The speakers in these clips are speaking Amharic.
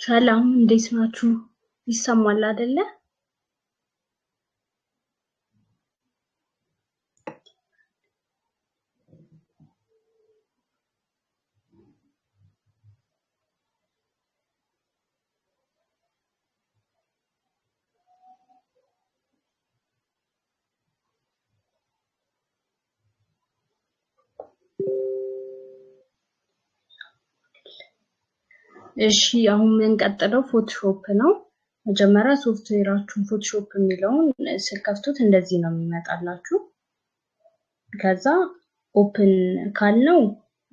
ሰላም እንዴት ናችሁ? ይሰማል አይደለ? እሺ አሁን የምንቀጥለው ፎቶሾፕ ነው። መጀመሪያ ሶፍትዌራችሁን ፎቶሾፕ የሚለውን ስከፍቱት እንደዚህ ነው የሚመጣላችሁ። ከዛ ኦፕን ካልነው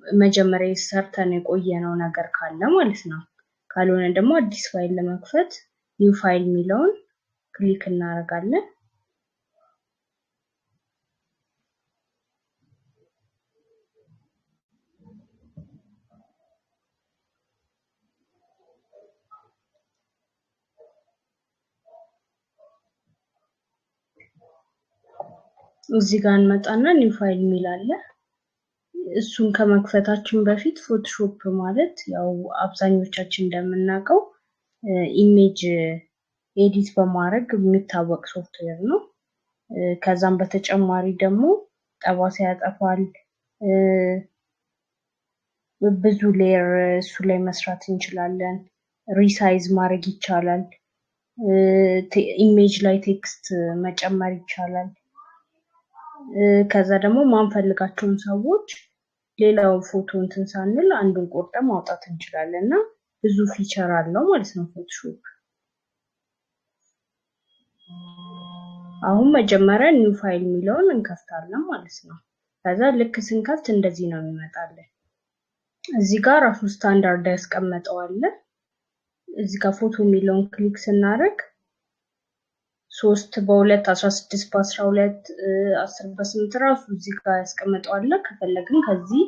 መጀመሪያ ሰርተን የቆየነው ነገር ካለ ማለት ነው። ካልሆነ ደግሞ አዲስ ፋይል ለመክፈት ኒው ፋይል የሚለውን ክሊክ እናደርጋለን። እዚህ ጋር እንመጣና ኒው ፋይል የሚል አለ። እሱን ከመክፈታችን በፊት ፎቶሾፕ ማለት ያው አብዛኞቻችን እንደምናውቀው ኢሜጅ ኤዲት በማድረግ የሚታወቅ ሶፍትዌር ነው። ከዛም በተጨማሪ ደግሞ ጠባሳ ያጠፋል። ብዙ ሌየር እሱ ላይ መስራት እንችላለን። ሪሳይዝ ማድረግ ይቻላል። ኢሜጅ ላይ ቴክስት መጨመር ይቻላል። ከዛ ደግሞ ማንፈልጋቸውን ሰዎች ሌላው ፎቶ እንትን ሳንል አንዱን ቆርጠን ማውጣት እንችላለን እና ብዙ ፊቸር አለው ማለት ነው ፎቶሾፕ። አሁን መጀመሪያ ኒው ፋይል የሚለውን እንከፍታለን ማለት ነው። ከዛ ልክ ስንከፍት እንደዚህ ነው የሚመጣልን። እዚህ ጋር ራሱ ስታንዳርድ ያስቀመጠው አለ። እዚህ ጋር ፎቶ የሚለውን ክሊክ ስናደርግ 3 በ2 16 በ12 10 በ8 ራሱ እዚህ ጋር ያስቀመጠው አለ። ከፈለግን ከዚህ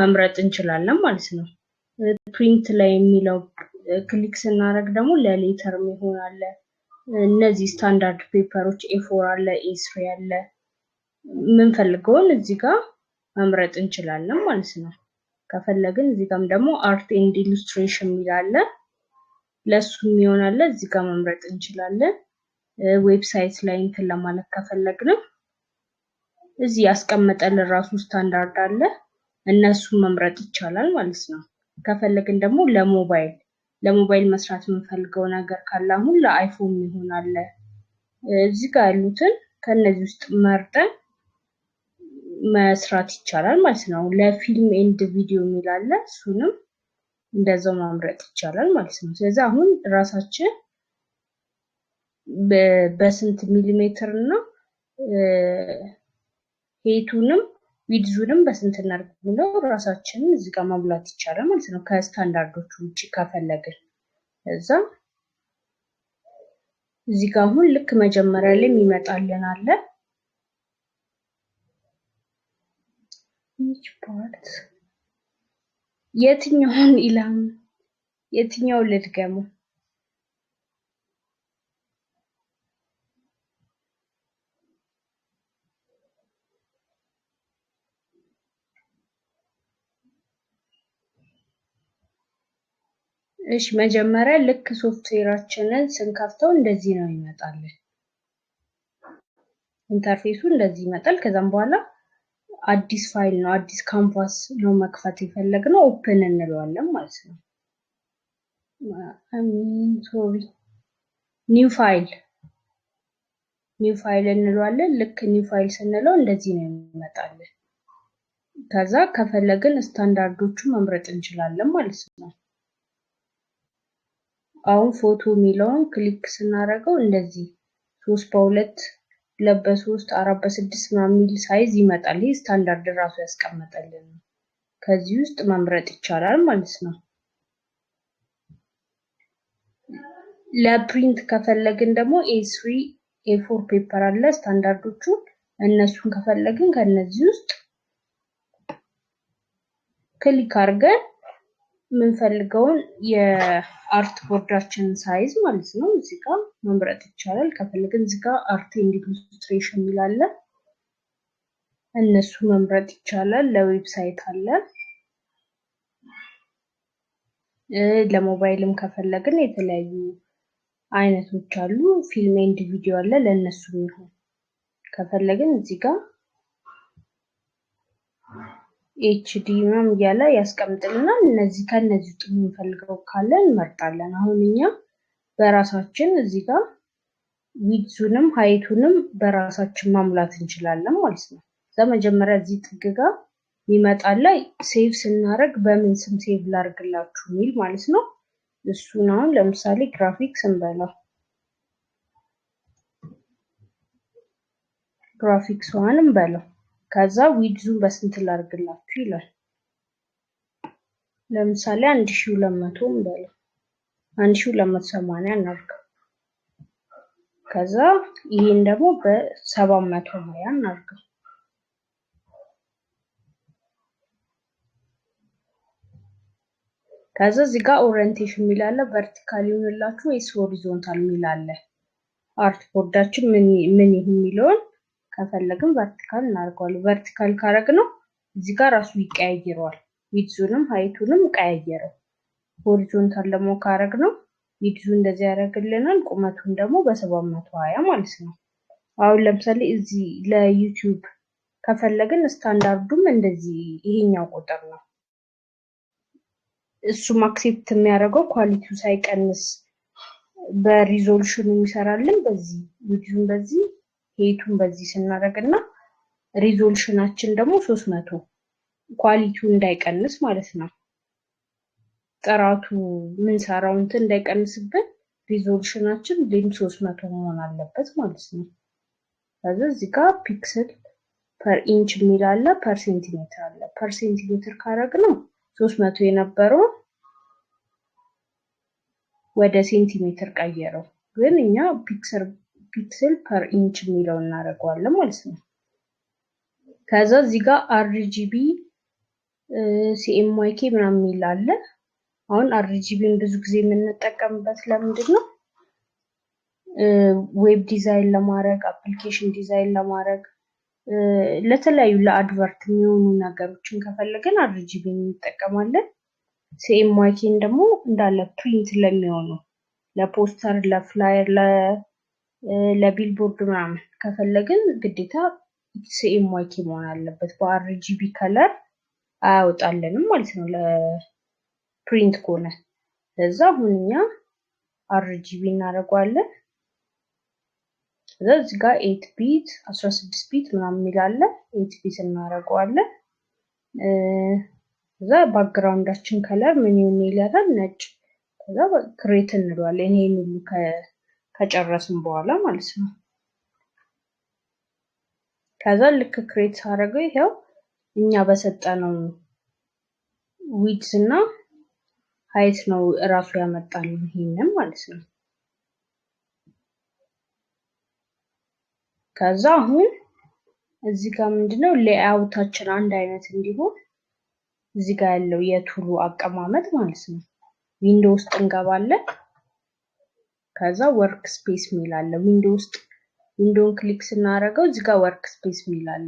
መምረጥ እንችላለን ማለት ነው። ፕሪንት ላይ የሚለው ክሊክ ስናደርግ ደግሞ ለሌተር የሚሆን አለ። እነዚህ ስታንዳርድ ፔፐሮች A4 አለ፣ A3 አለ። የምንፈልገውን እዚህ ጋር መምረጥ እንችላለን ማለት ነው። ከፈለግን እዚህ ጋርም ደግሞ አርት ኤንድ ኢሉስትሬሽን ይላል። ለሱ የሚሆን አለ። እዚህ ጋር መምረጥ እንችላለን። ዌብሳይት ላይ እንትን ለማለት ከፈለግን እዚህ ያስቀመጠልን ራሱ ስታንዳርድ አለ። እነሱን መምረጥ ይቻላል ማለት ነው። ከፈለግን ደግሞ ለሞባይል መስራት የምንፈልገው ነገር ካለ አሁን ለአይፎን ይሆናል። እዚህ ጋር ያሉትን ከነዚህ ውስጥ መርጠን መስራት ይቻላል ማለት ነው። ለፊልም ኤንድ ቪዲዮ የሚላለ እሱንም እንደዛው መምረጥ ይቻላል ማለት ነው። ስለዚህ አሁን ራሳችን በስንት ሚሊሜትር እና ሄቱንም ዊድዙንም በስንት እናድርግ ብለው ራሳችንን እዚህ ጋር ማብላት ይቻላል ማለት ነው። ከስታንዳርዶቹ ውጪ ከፈለግን እዛ እዚህ ጋር አሁን ልክ መጀመሪያ ላይ የሚመጣልን አለ። which part የትኛው ልድገመው? እሺ መጀመሪያ ልክ ሶፍትዌራችንን ስንከፍተው እንደዚህ ነው ይመጣልን። ኢንተርፌሱ እንደዚህ ይመጣል። ከዛም በኋላ አዲስ ፋይል ነው አዲስ ካንቫስ ነው መክፈት የፈለግነው ኦፕን እንለዋለን ማለት ነው። ኒው ፋይል እንለዋለን። ልክ ኒው ፋይል ስንለው እንደዚህ ነው የሚመጣልን። ከዛ ከፈለግን ስታንዳርዶቹ መምረጥ እንችላለን ማለት ነው። አሁን ፎቶ የሚለውን ክሊክ ስናደርገው እንደዚህ 3 በ2 2 በ3 4 በ6 ምናምን ሚል ሳይዝ ይመጣል። ይሄ ስታንዳርድ ራሱ ያስቀመጠልን ነው። ከዚህ ውስጥ መምረጥ ይቻላል ማለት ነው። ለፕሪንት ከፈለግን ደግሞ A3 A4 ፔፐር አለ ስታንዳርዶቹ። እነሱን ከፈለግን ከነዚህ ውስጥ ክሊክ አድርገን የምንፈልገውን የአርት ቦርዳችን ሳይዝ ማለት ነው እዚህ ጋር መምረጥ ይቻላል። ከፈለግን እዚህ ጋር አርት ኤንድ ኢሉስትሬሽን ይላል። እነሱ መምረጥ ይቻላል። ለዌብሳይት አለ። ለሞባይልም ከፈለግን የተለያዩ አይነቶች አሉ። ፊልም ኤንድ ቪዲዮ አለ ለነሱ ይሁን ከፈለግን እዚህ ጋር HD ምናምን እያለ ያስቀምጥልናል። እነዚህ ከነዚህ ውስጥ የምንፈልገው ካለ እንመርጣለን። አሁን እኛ በራሳችን እዚህ ጋር ዊድዙንም ሃይቱንም በራሳችን ማሙላት እንችላለን ማለት ነው። መጀመሪያ እዚህ ጥግ ጋር ይመጣል ላይ ሴቭ ስናደርግ በምን ስም ሴቭ ላድርግላችሁ የሚል ማለት ነው። እሱን አሁን ለምሳሌ ግራፊክስ እንበለው። ግራፊክስ ዋን እንበለው። ከዛ ዊድዙን በስንት ላድርግላችሁ ይላል። ለምሳሌ 1200 እንበለው። 1280 እናድርገው። ከዛ ይሄን ደግሞ በ720 እናድርገው። ከዛ እዚህ ጋር ኦሪየንቴሽን የሚላለ ቨርቲካል ይሆንላችሁ ወይስ ሆሪዞንታል የሚላለ አርት ቦርዳችን ምን ይሁን የሚለውን ከፈለግን ቨርቲካል እናደርገዋለን። ቨርቲካል ካረግነው እዚህ ጋር ራሱ ይቀያየራል። ዊድዙንም ሃይቱንም ቀያየረው። ሆሪዞንታል ደግሞ ካረግነው ዊድዙ እንደዚህ ያደርግልናል፣ ቁመቱን ደግሞ በ720 ማለት ነው። አሁን ለምሳሌ እዚህ ለዩቲዩብ ከፈለግን ስታንዳርዱም እንደዚህ ይሄኛው ቁጥር ነው። እሱም አክሴፕት የሚያደርገው ኳሊቲው ሳይቀንስ በሪዞሉሽኑ ይሰራልን። በዚህ ዊድዙን በዚህ ሄቱን በዚህ ስናደርግና ሪዞሉሽናችን ደግሞ 300 ኳሊቲው እንዳይቀንስ ማለት ነው። ጥራቱ ምን ሰራው እንትን እንዳይቀንስብን ሪዞሉሽናችን ሌም 300 መሆን አለበት ማለት ነው። ስለዚህ እዚህ ጋር ፒክሰል ፐር ኢንች የሚል አለ፣ ፐር ሴንቲሜትር አለ። ፐር ሴንቲሜትር ካረግነው 300 የነበረው ወደ ሴንቲሜትር ቀየረው። ግን እኛ ፒክሰል ፐር ኢንች የሚለው እናደርገዋለን ማለት ነው። ከዛ እዚህ ጋር RGB CMYK ምናምን ይላል። አሁን RGBን ብዙ ጊዜ የምንጠቀምበት ለምንድን ነው? ዌብ ዲዛይን ለማድረግ፣ አፕሊኬሽን ዲዛይን ለማድረግ፣ ለተለያዩ ለአድቨርት የሚሆኑ ነገሮችን ከፈለግን RGBን እንጠቀማለን። CMYKን ደግሞ እንዳለ ፕሪንት ለሚሆኑ ለፖስተር፣ ለፍላየር፣ ለቢልቦርድ ምናምን ከፈለግን ግዴታ CMYK መሆን አለበት። በRGB ከለር አያወጣልንም ማለት ነው ለፕሪንት ከሆነ። ለዛ አሁን እኛ RGB እናደርገዋለን። እዚህ ጋር 8 ቢት 16 ቢት ምናምን ይላል። 8 ቢት እናደርገዋለን። ከዛ ባክግራውንዳችን ከለር ምን ይሁን ይላል ነጭ። ከዛ ክሬት እንለዋለን። ይሄን ሁሉ ከጨረስን በኋላ ማለት ነው። ከዛ ልክ ክሬት አደረገው ይሄው እኛ በሰጠነው ዊድዝ እና ሃይት ነው እራሱ ያመጣልን ይሄንን ማለት ነው። ከዛ አሁን እዚህ ጋር ምንድነው ሌአውታችን አንድ አይነት እንዲሆን እዚህ ጋር ያለው የቱሉ አቀማመጥ ማለት ነው። ዊንዶው ውስጥ እንገባለን። ከዛ ወርክ ስፔስ ሚል አለ። ዊንዶውን ክሊክ ስናደርገው እዚህ ጋር ወርክ ስፔስ ሚል አለ።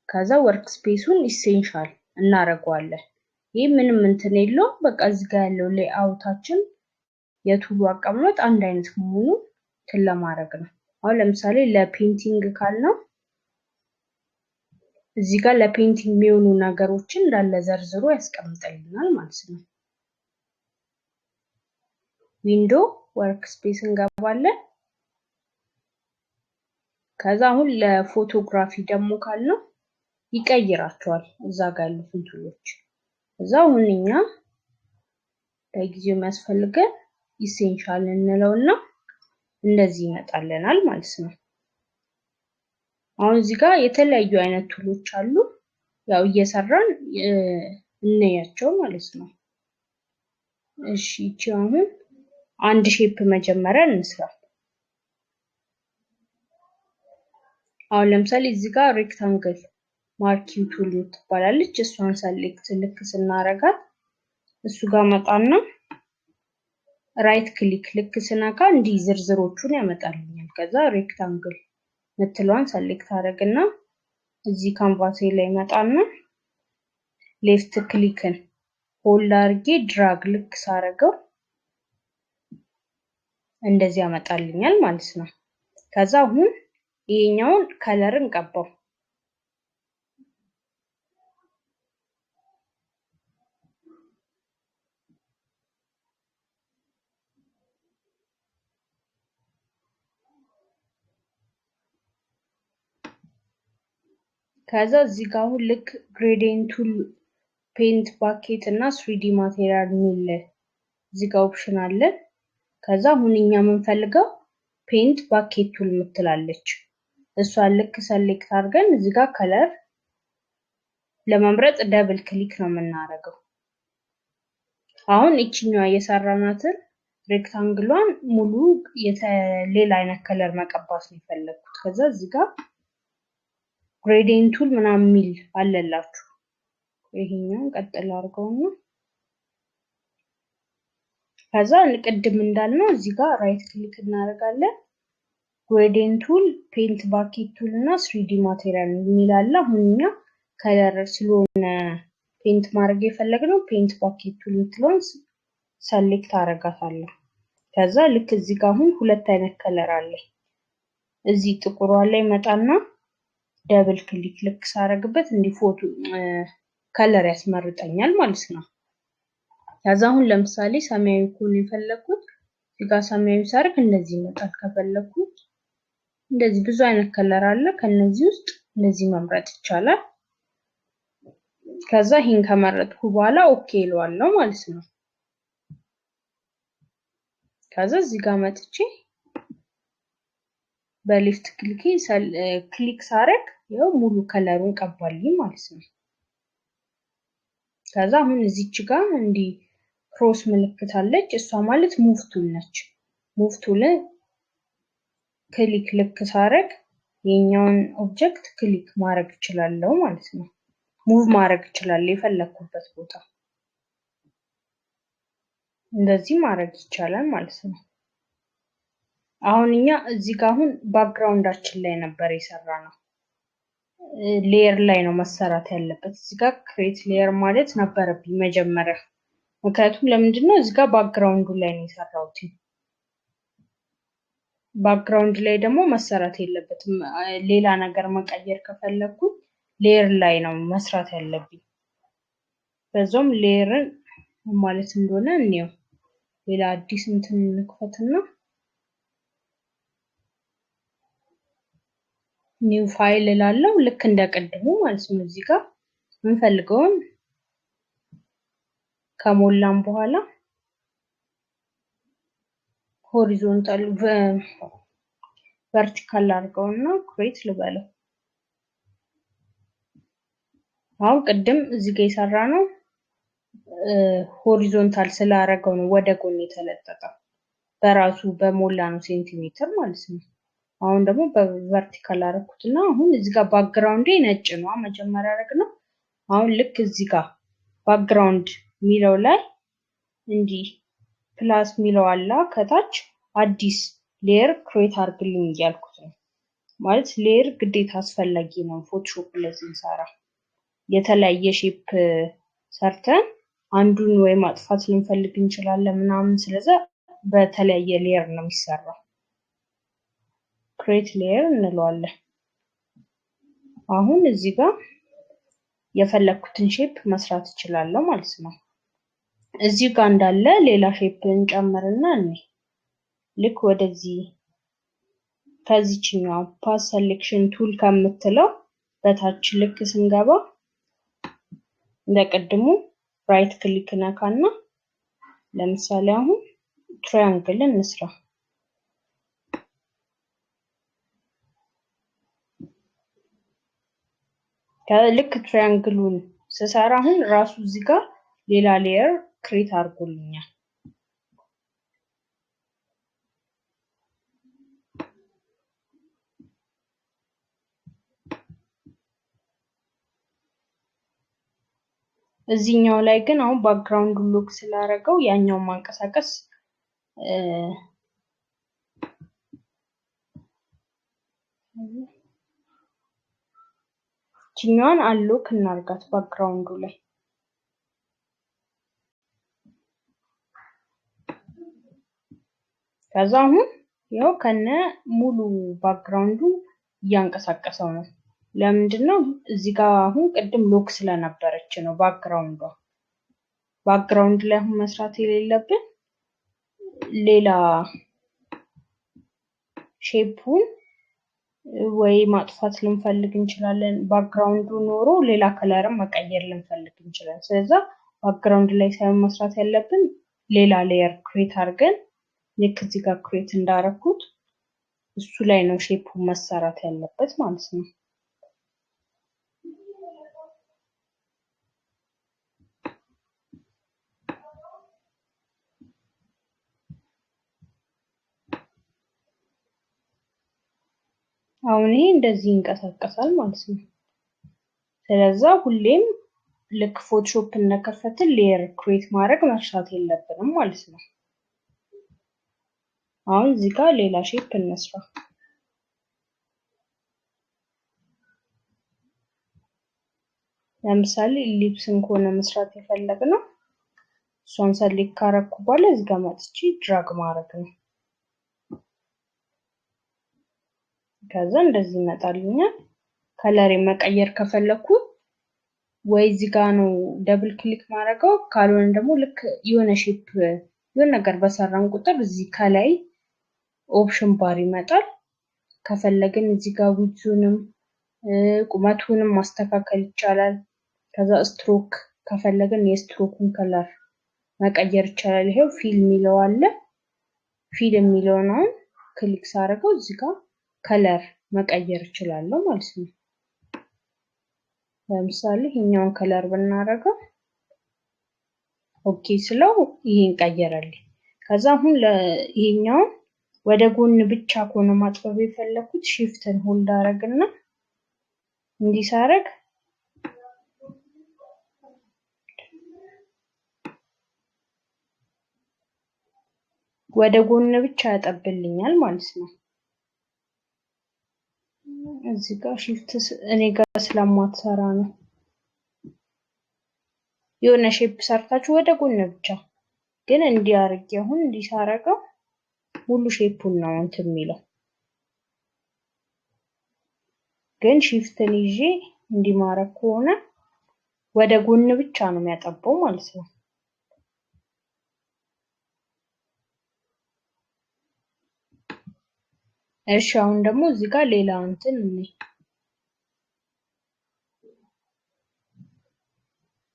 ከዛ ወርክ ስፔሱን ኢሴንሻል እናደርገዋለን። ይሄ ምንም እንትን የለውም። በቃ እዚህ ጋር ያለው ሌአውታችን የቱሉ አቀማመጥ አንድ አይነት መሆኑ ለማድረግ ነው። አሁን ለምሳሌ ለፔንቲንግ ካልነው እዚህ ጋር ለፔንቲንግ የሚሆኑ ነገሮችን እንዳለ ዘርዝሮ ያስቀምጥልናል ማለት ነው። ዊንዶው ወርክ ስፔስ እንገባለን። ከዛ አሁን ለፎቶግራፊ ደግሞ ካልነው ይቀይራቸዋል እዛ ጋር ያሉትን ቱሎች። እዛ አሁን እኛ ለጊዜው የሚያስፈልገን ኢሴንሻል እንለውና እንደዚህ ይመጣልናል ማለት ነው። አሁን እዚህ ጋር የተለያዩ አይነት ቱሎች አሉ። ያው እየሰራን እንያቸው ማለት ነው። እሺ እቺ አሁን አንድ ሼፕ መጀመሪያ እንስራ። አሁን ለምሳሌ እዚህ ጋር ሬክታንግል ማርኪንግ ቱል ትባላለች። እሷን ሰሌክት ልክ ስናረጋት እሱ ጋር መጣና ራይት ክሊክ ልክ ስነካ እንዲህ ዝርዝሮቹን ያመጣልኛል። ከዛ ሬክታንግል ምትለዋን ሰሌክት አደረግና እዚህ ካንቫሴ ላይ መጣና ሌፍት ክሊክን ሆልድ አድርጌ ድራግ ልክ ሳረገው እንደዚህ ያመጣልኛል ማለት ነው። ከዛ አሁን ይሄኛውን ከለር እንቀባው። ከዛ እዚህ ጋር አሁን ልክ ግሬዲየንት ቱል ፔንት ባኬት እና 3D ማቴሪያል ሚል እዚህ ጋር ኦፕሽን አለ። ከዛ አሁን እኛ የምንፈልገው ፔንት ባኬት ቱል ምትላለች እሷን ልክ ሰሌክት አድርገን እዚህ ጋር ከለር ለመምረጥ ደብል ክሊክ ነው የምናደርገው። አሁን እቺኛዋ የሰራናትን ሬክታንግሏን ሙሉ ሌላ አይነት ከለር መቀባት ነው የፈለኩት። ከዛ እዚህ ጋር ግሬዲየንት ቱል ምናምን ሚል አለላችሁ። ይሄኛውን ቀጥል አድርገውና ከዛ ቅድም እንዳልነው እዚህ ጋር ራይት ክሊክ እናደርጋለን። ግሬዲየንት ቱል ፔንት ባኬት ቱል እና 3D ማቴሪያል ሚል አለ። አሁን እኛ ከለር ስለሆነ ፔንት ማድረግ የፈለግነው ፔንት ባኬት ቱል ምትለውን ሰሌክት አደርጋታለሁ። ከዛ ልክ እዚህ ጋር አሁን ሁለት አይነት ከለር አለ። እዚህ ጥቁሯ ላይ መጣና ደብል ክሊክ ልክ ሳረግበት እንዲ ፎቶ ከለር ያስመርጠኛል ማለት ነው። ከዛ አሁን ለምሳሌ ሰማያዊ ከሆነ የፈለኩት እዚህ ጋር ሰማያዊ ሳርግ እንደዚህ ይመጣል። ከፈለኩት እንደዚህ ብዙ አይነት ከለር አለ። ከነዚህ ውስጥ እንደዚህ መምረጥ ይቻላል። ከዛ ይሄን ከመረጥኩ በኋላ ኦኬ እለዋለሁ ማለት ነው። ከዛ እዚህ ጋር መጥቼ በሌፍት ክሊክ ሳረግ ያው ሙሉ ከለሩን ቀባልኝ ማለት ነው። ከዛ አሁን እዚች ጋር እንዲ ክሮስ ምልክት አለች። እሷ ማለት ሙቭ ቱል ነች። ሙቭ ቱልን ክሊክ ልክ ሳረግ የኛውን ኦብጀክት ክሊክ ማድረግ እችላለሁ ማለት ነው። ሙቭ ማድረግ እችላለሁ የፈለኩበት ቦታ። እንደዚህ ማድረግ ይቻላል ማለት ነው። አሁን እኛ እዚህ ጋር አሁን ባክግራውንዳችን ላይ ነበር የሰራነው። ሌየር ላይ ነው መሰራት ያለበት። እዚህ ጋር ክሬት ሌየር ማለት ነበረብኝ መጀመሪያ። ምክንያቱም ለምንድነው እዚህ ጋር ባክግራውንዱ ላይ ነው የሰራሁት። ባክግራውንድ ላይ ደግሞ መሰራት የለበትም። ሌላ ነገር መቀየር ከፈለኩ ሌየር ላይ ነው መስራት ያለብኝ። በዛውም ሌየርን ማለት እንደሆነ እንየው። ሌላ አዲስ እንትን እንክፈትና ኒው ፋይል እላለሁ። ልክ እንደቀደሙ ማለት ነው። እዚህ ጋር የምንፈልገውን ከሞላን በኋላ ሆሪዞንታል ቨርቲካል አድርገውና ክሬት ልበለው። አሁን ቅድም እዚህ ጋር የሰራነው ሆሪዞንታል ስላደረገው ነው ወደ ጎን የተለጠጠው። በራሱ በሞላ ነው ሴንቲሜትር ማለት ነው። አሁን ደግሞ በቨርቲካል አደረኩትና አሁን እዚህ ጋር ባክግራውንዴ ነጭ ነው መጀመሪያ አደረግነው። አሁን ልክ እዚህ ጋር ባክግራውንድ ሚለው ላይ እንዲ ፕላስ ሚለው አለ ከታች አዲስ ሌየር ክሬት አድርግልኝ እያልኩት ነው። ማለት ሌየር ግዴታ አስፈላጊ ነው ፎቶሾፕ ላይ ስንሰራ። የተለያየ ሼፕ ሰርተን አንዱን ወይ ማጥፋት ልንፈልግ እንችላለን ምናምን። ስለዚህ በተለያየ ሌየር ነው የሚሰራው። ክሬት ሌየር እንለዋለን። አሁን እዚህ ጋር የፈለኩትን ሼፕ መስራት እችላለሁ ማለት ነው። እዚህ ጋር እንዳለ ሌላ ሼፕ እንጨምርና ልክ ወደዚህ ከዚህኛው ፓስ ሴሌክሽን ቱል ከምትለው በታች ልክ ስንገባ እንደቀድሙ ራይት ክሊክ ነካና ለምሳሌ አሁን ትራያንግል እንስራ። ልክ ትራያንግሉን ስሰራ አሁን ራሱ እዚህ ጋር ሌላ ሌየር ክሬት አድርጎልኛል። እዚህኛው ላይ ግን አሁን ባክግራውንድ ሎክ ስላደረገው ያኛው ማንቀሳቀስ ቺኛውን አሎክ እናርጋት ባክግራውንዱ ላይ ከዛ አሁን ያው ከነ ሙሉ ባክግራውንዱ እያንቀሳቀሰው ነው። ለምንድነው? እዚህ ጋር አሁን ቅድም ሎክ ስለነበረች ነው ባክግራውንዷ። ባክግራውንድ ላይ አሁን መስራት የሌለብን ሌላ ሼፑን ወይ ማጥፋት ልንፈልግ እንችላለን። ባክግራውንዱ ኖሮ ሌላ ከለርም መቀየር ልንፈልግ እንችላለን። ስለዚህ ባክግራውንድ ላይ ሳይሆን መስራት ያለብን ሌላ ሌየር ክሬት አድርገን ልክ እዚህ ጋር ክሬት እንዳረኩት እሱ ላይ ነው ሼፑ መሰራት ያለበት ማለት ነው። አሁን ይሄ እንደዚህ ይንቀሳቀሳል ማለት ነው። ስለዚህ ሁሌም ልክ ፎቶሾፕ እንደከፈትን ሌየር ክሬት ማድረግ መርሳት የለብንም ማለት ነው። አሁን እዚህ ጋር ሌላ ሼፕ እንስራ። ለምሳሌ ኢሊፕስን ከሆነ መስራት የፈለግነው እሷን ሰሌክት ካረኩ በኋላ እዚህ ጋር መጥቼ ድራግ ማድረግ ነው። ከዛ እንደዚህ ይመጣልኛል። ከለር መቀየር ከፈለኩ ወይ እዚህ ጋር ነው ደብል ክሊክ ማድረገው፣ ካልሆነ ደግሞ ልክ የሆነ ሼፕ የሆነ ነገር በሰራን ቁጥር እዚህ ከላይ ኦፕሽን ባር ይመጣል። ከፈለግን እዚህ ጋር ዊድዙንም ቁመቱንም ማስተካከል ይቻላል። ከዛ ስትሮክ ከፈለግን የስትሮኩን ከለር መቀየር ይቻላል። ይሄው ፊል የሚለው አለ። ፊል የሚለው ነው ክሊክ ሳደርገው እዚህ ጋር ከለር መቀየር እችላለሁ ማለት ነው። ለምሳሌ ይሄኛውን ከለር ብናደርገው ኦኬ ስለው ይሄን ቀየረልኝ። ከዛ አሁን ለይሄኛው ወደ ጎን ብቻ ከሆነ ማጥበብ የፈለኩት ሺፍትን ሆልድ አደርግና እንዲሳረግ ወደ ጎን ብቻ ያጠብልኛል ማለት ነው። እዚህ ጋር ሺፍት እኔ ጋር ስለማትሰራ ነው። የሆነ ሼፕ ሰርታችሁ ወደ ጎን ብቻ ግን እንዲያርግ አሁን እንዲሳረገው ሙሉ ሼፑን ነው እንትን የሚለው። ግን ሺፍትን ይዤ እንዲማረክ ከሆነ ወደ ጎን ብቻ ነው የሚያጠበው ማለት ነው። እሺ አሁን ደግሞ እዚህ ጋር ሌላ እንትን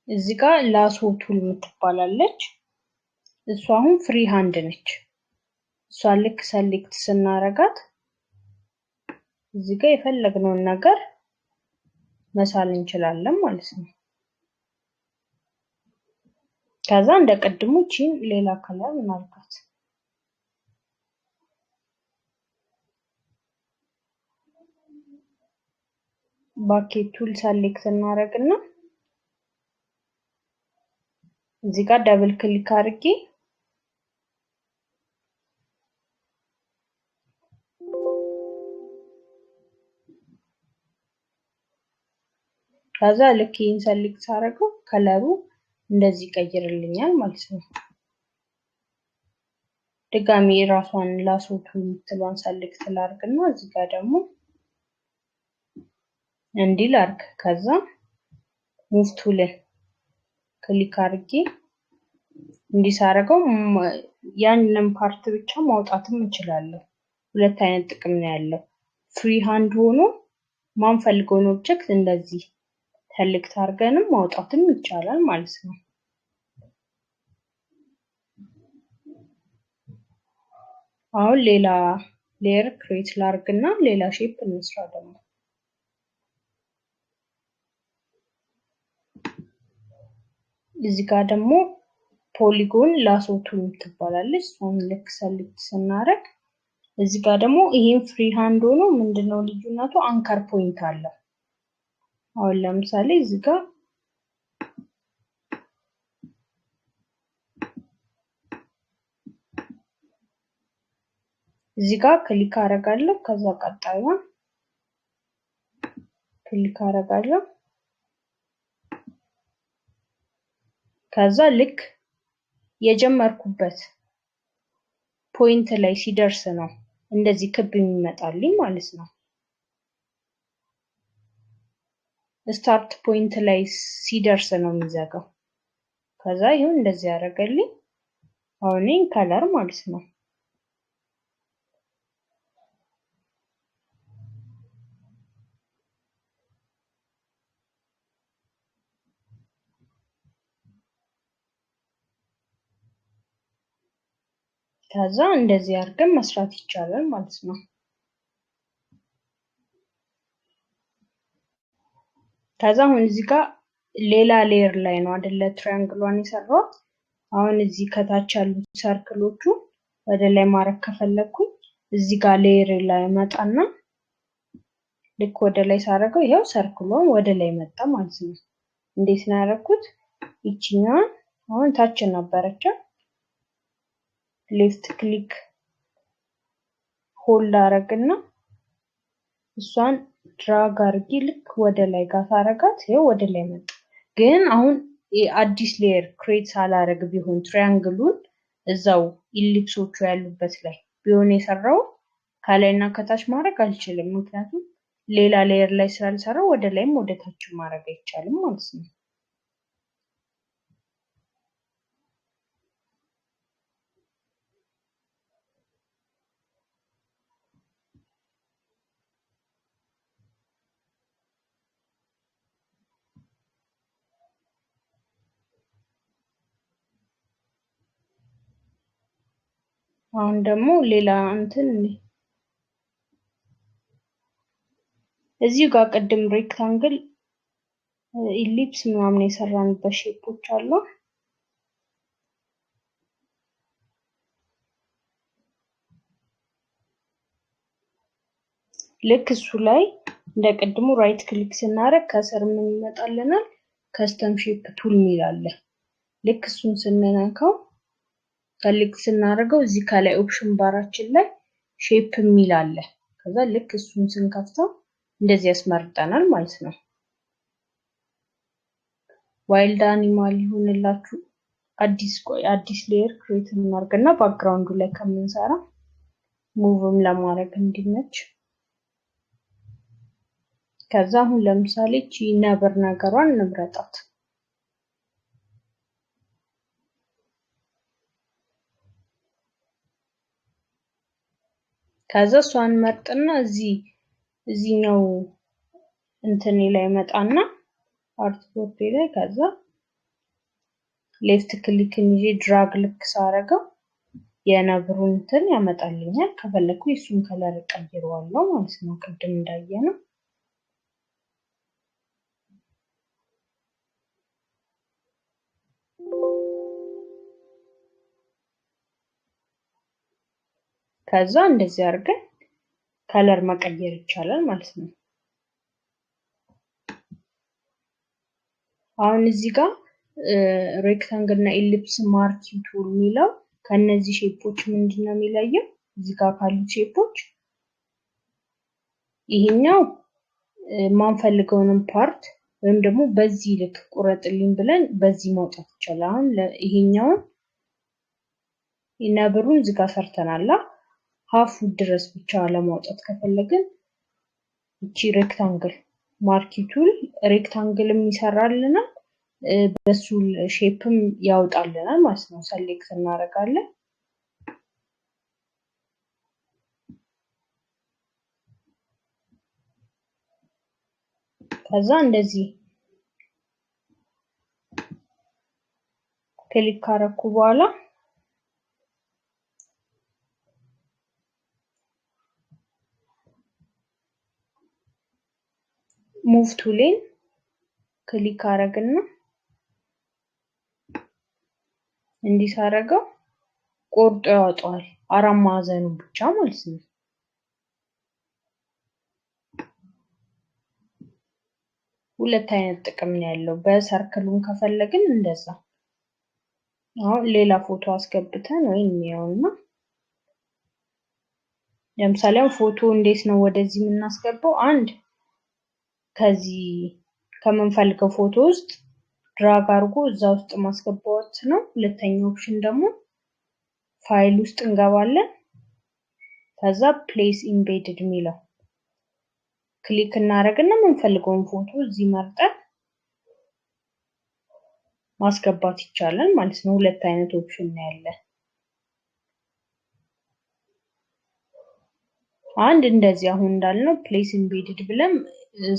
እዚህ ጋር ላሶ ቱል የምትባላለች እሷ አሁን ፍሪ ሃንድ ነች። እሷ ልክ ሰሌክት ስናረጋት እዚህ ጋር የፈለግነውን ነገር መሳል እንችላለን ማለት ነው። ከዛ እንደቀድሙ ቺን ሌላ ከለር እናልካት። ባኬት ቱል ሰሌክት እናረግና እዚህ ጋር ደብል ክሊክ አድርጌ ከዛ ልክ ይሄን ሰሌክት አደረገው ከለሩ እንደዚህ ቀይርልኛል ማለት ነው። ድጋሚ ራሷን ላሶ ቱል የምትለዋን ሰሌክት ላድርግና እዚህ ጋር ደግሞ እንዲህ ላድርግ። ከዛ ሙቭ ቱልን ክሊክ አድርጌ እንዲሳረገው ያንን ፓርት ብቻ ማውጣትም እንችላለን። ሁለት አይነት ጥቅም ነው ያለው። ፍሪ ሃንድ ሆኖ ማንፈልገውን ኦብጀክት እንደዚህ ሰሌክት አድርገንም ማውጣትም ይቻላል ማለት ነው። አሁን ሌላ ሌየር ክሬት ላድርግና ሌላ ሼፕ እንስራ ደግሞ። እዚህ ጋር ደግሞ ፖሊጎን ላሶ ቱል ትባላለች። እሷን ልክ ሰሌክት ስናደርግ እዚህ ጋር ደግሞ ይሄን ፍሪ ሃንድ ሆኖ ምንድነው ልዩነቱ? አንከር ፖይንት አለው። አሁን ለምሳሌ እዚህ ጋር ክሊክ አደርጋለሁ። ከዛ ቀጣዩን ክሊክ አደርጋለሁ። ከዛ ልክ የጀመርኩበት ፖይንት ላይ ሲደርስ ነው እንደዚህ ክብ የሚመጣልኝ ማለት ነው። ስታርት ፖይንት ላይ ሲደርስ ነው የሚዘጋው። ከዛ ይሁን እንደዚህ ያደርገልኝ። አሁን ከለር ማለት ነው። ከዛ እንደዚህ አድርገን መስራት ይቻላል ማለት ነው። ከዛ አሁን እዚህ ጋር ሌላ ሌየር ላይ ነው አይደለ ትራያንግሏን የሰራሁት። አሁን እዚህ ከታች ያሉት ሰርክሎቹ ወደ ላይ ማድረግ ከፈለኩኝ እዚህ ጋር ሌየር ላይ መጣና ልክ ወደ ላይ ሳደርገው ይሄው ሰርክሉን ወደ ላይ መጣ ማለት ነው። እንዴት ነው ያደረኩት? ይቺኛው አሁን ታች ነበረች። ሌፍት ክሊክ ሆልድ አረግና እሷን ድራግ አርጊ ልክ ወደ ላይ ጋር ሳረጋት ይሄው ወደ ላይ መጣ። ግን አሁን አዲስ ሌየር ክሬት ሳላረግ ቢሆን ትራያንግሉን እዛው ኢሊፕሶቹ ያሉበት ላይ ቢሆን የሰራው ከላይና ከታች ማድረግ አልችልም። ምክንያቱም ሌላ ሌየር ላይ ስላልሰራው ወደ ላይም ወደ ታች ማድረግ አይቻልም ማለት ነው። አሁን ደግሞ ሌላ እንትን እዚሁ ጋር ቅድም ሬክታንግል ኢሊፕስ ምናምን የሰራንበት ሼፖች አሉ። ልክ እሱ ላይ እንደ ቅድሙ ራይት ክሊክ ስናደርግ ከስር ምን ይመጣልናል? ከስተም ሼፕ ቱል ሚላለ። ልክ እሱን ስንነካው ሰሌክት ስናደርገው እዚህ ከላይ ኦፕሽን ባራችን ላይ ሼፕ ሚላለ። ከዛ ልክ እሱን ስንከፍተው እንደዚህ ያስመርጠናል ማለት ነው። ዋይልድ አኒማል ይሁንላችሁ። አዲስ ሌየር ክሬት እናርግና ባክግራውንዱ ላይ ከምንሰራ ሙቭም ለማድረግ እንዲመች። ከዛ አሁን ለምሳሌ እቺ ነብር ነገሯን እንምረጣት። ከዛ እሷን መርጥና እዚህኛው እንትን ላይ መጣና አርትቦርድ ላይ ከዛ ሌፍት ክሊክ እንጂ ድራግ ልክ ሳረገው የነብሩን እንትን ያመጣልኛል። ከፈለኩ እሱን ከለር ቀይረዋለሁ ማለት ነው ቅድም እንዳየነው። ከዛ እንደዚህ አድርገን ከለር መቀየር ይቻላል ማለት ነው። አሁን እዚህ ጋር ሬክታንግል እና ኢሊፕስ ማርኪንግ ቱል የሚለው ከነዚህ ሼፖች ምንድነው የሚለየው? እዚህ ጋር ካሉት ሼፖች ይሄኛው ማንፈልገውንም ፓርት ወይም ደግሞ በዚህ ልክ ቁረጥልኝ ብለን በዚህ ማውጣት ይቻላል። አሁን ይሄኛው ነብሩን እዚህ ጋር ሰርተናል። ሃፍ ድረስ ብቻ ለማውጣት ከፈለግን እቺ ሬክታንግል ማርኪንግ ቱል ሬክታንግልም ይሰራልናል በሱ ሼፕም ያወጣልናል ማለት ነው። ሰሌክት እናደርጋለን። ከዛ እንደዚህ ክሊክ ካረኩ በኋላ ሙቭ ቱሌን ክሊክ አረግና እንዲሳረገው ቆርጦ ያወጣዋል። አራት ማዕዘኑ ብቻ ማለት ነው። ሁለት አይነት ጥቅም ነው ያለው። በሰርክሉን ከፈለግን እንደዛ። አሁን ሌላ ፎቶ አስገብተን ወይ እንየውና ለምሳሌ ፎቶ እንዴት ነው ወደዚህ የምናስገባው? አንድ ከዚህ ከምንፈልገው ፎቶ ውስጥ ድራግ አድርጎ እዛ ውስጥ ማስገባት ነው። ሁለተኛው ኦፕሽን ደግሞ ፋይል ውስጥ እንገባለን። ከዛ ፕሌስ ኢምቤድድ የሚለው ክሊክ እናደርግና የምንፈልገውን ፎቶ እዚህ መርጠን ማስገባት ይቻላል ማለት ነው። ሁለት አይነት ኦፕሽን ነው ያለ። አንድ እንደዚህ አሁን እንዳልነው ፕሌስ ኢምቤድድ ብለን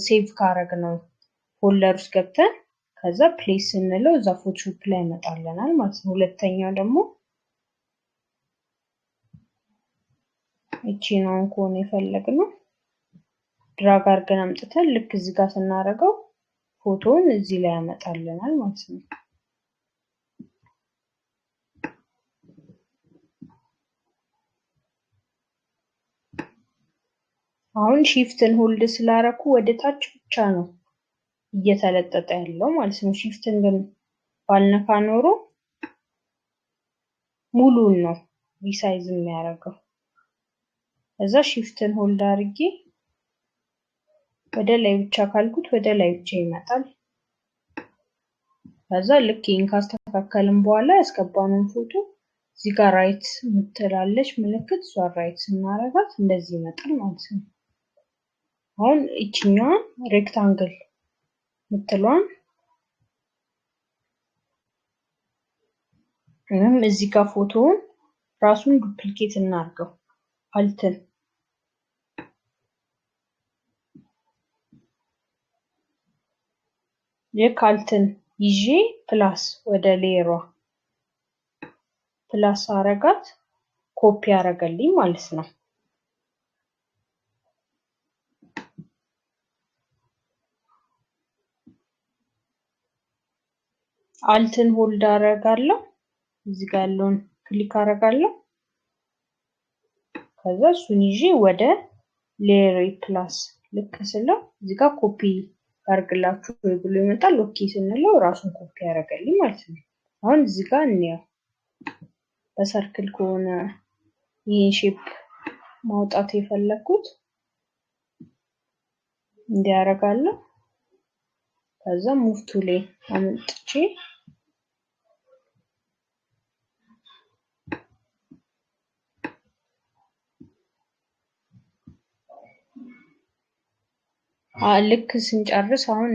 ሴቭ ካረግነው ፎልደር ውስጥ ገብተን ከዛ ፕሌስ ስንለው እዛ ፎቶሾፕ ላይ ያመጣልናል ማለት ነው። ሁለተኛው ደግሞ እቺ ነው ከሆነ የፈለግነው ድራግ አድርገን አምጥተን ልክ እዚህ ጋር ስናደርገው ፎቶውን እዚህ ላይ ያመጣልናል ማለት ነው። አሁን ሺፍትን ሆልድ ስላረኩ ወደ ታች ብቻ ነው እየተለጠጠ ያለው ማለት ነው። ሺፍትን ግን ባልነካ ኖሮ ሙሉን ነው ሪሳይዝ የሚያደርገው። እዛ ሺፍትን ሆልድ አድርጌ ወደ ላይ ብቻ ካልኩት ወደ ላይ ብቻ ይመጣል። ከዛ ልክ ይሄን ካስተካከልን በኋላ ያስገባነውን ፎቶ እዚህ ጋር ራይት ምትላለች ምልክት እሷ ራይት ስናረጋት እንደዚህ ይመጣል ማለት ነው። አሁን እቺኛዋን ሬክታንግል ምትሏን እዚህ ጋር ፎቶውን ራሱን ዱፕሊኬት እናርገው አልትን የካልትን ይዤ ፕላስ ወደ ሌየሯ ፕላስ አረጋት ኮፒ አረገልኝ ማለት ነው። አልትን ሆልድ አረጋለሁ እዚህ ጋር ያለውን ክሊክ አረጋለሁ። ከዛ እሱን ይዤ ወደ ሌየር ፕላስ ልክ ስለው እዚህ ጋር ኮፒ አርግላችሁ ብሎ ይመጣል። ኦኬ ስንለው ራሱን ኮፒ ያደርጋልኝ ማለት ነው። አሁን እዚህ ጋር እንየው በሰርክል ከሆነ ይሄን ሼፕ ማውጣት የፈለኩት እንዲያረጋለሁ። ከዛ ሙቭ ቱ ላይ አመጥቼ ልክ ስንጨርስ አሁን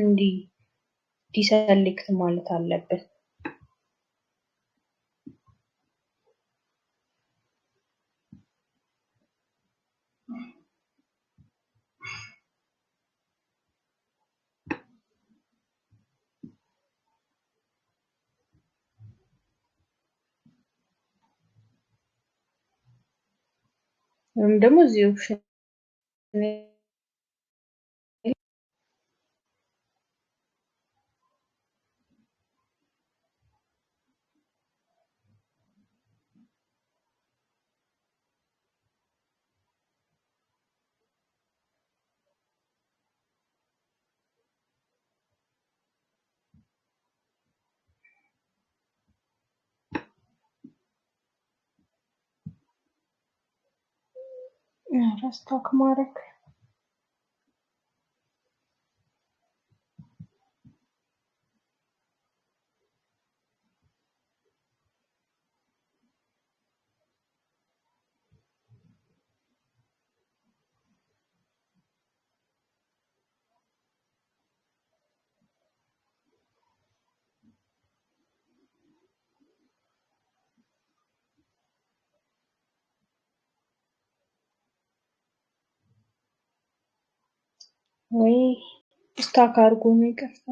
ዲሰሌክት ማለት አለብን። ወይም ደግሞ እዚህ ኦፕሽን ረስታክ ማድረግ ወይ ስታክ አድርጎ ነው ይቀርታ።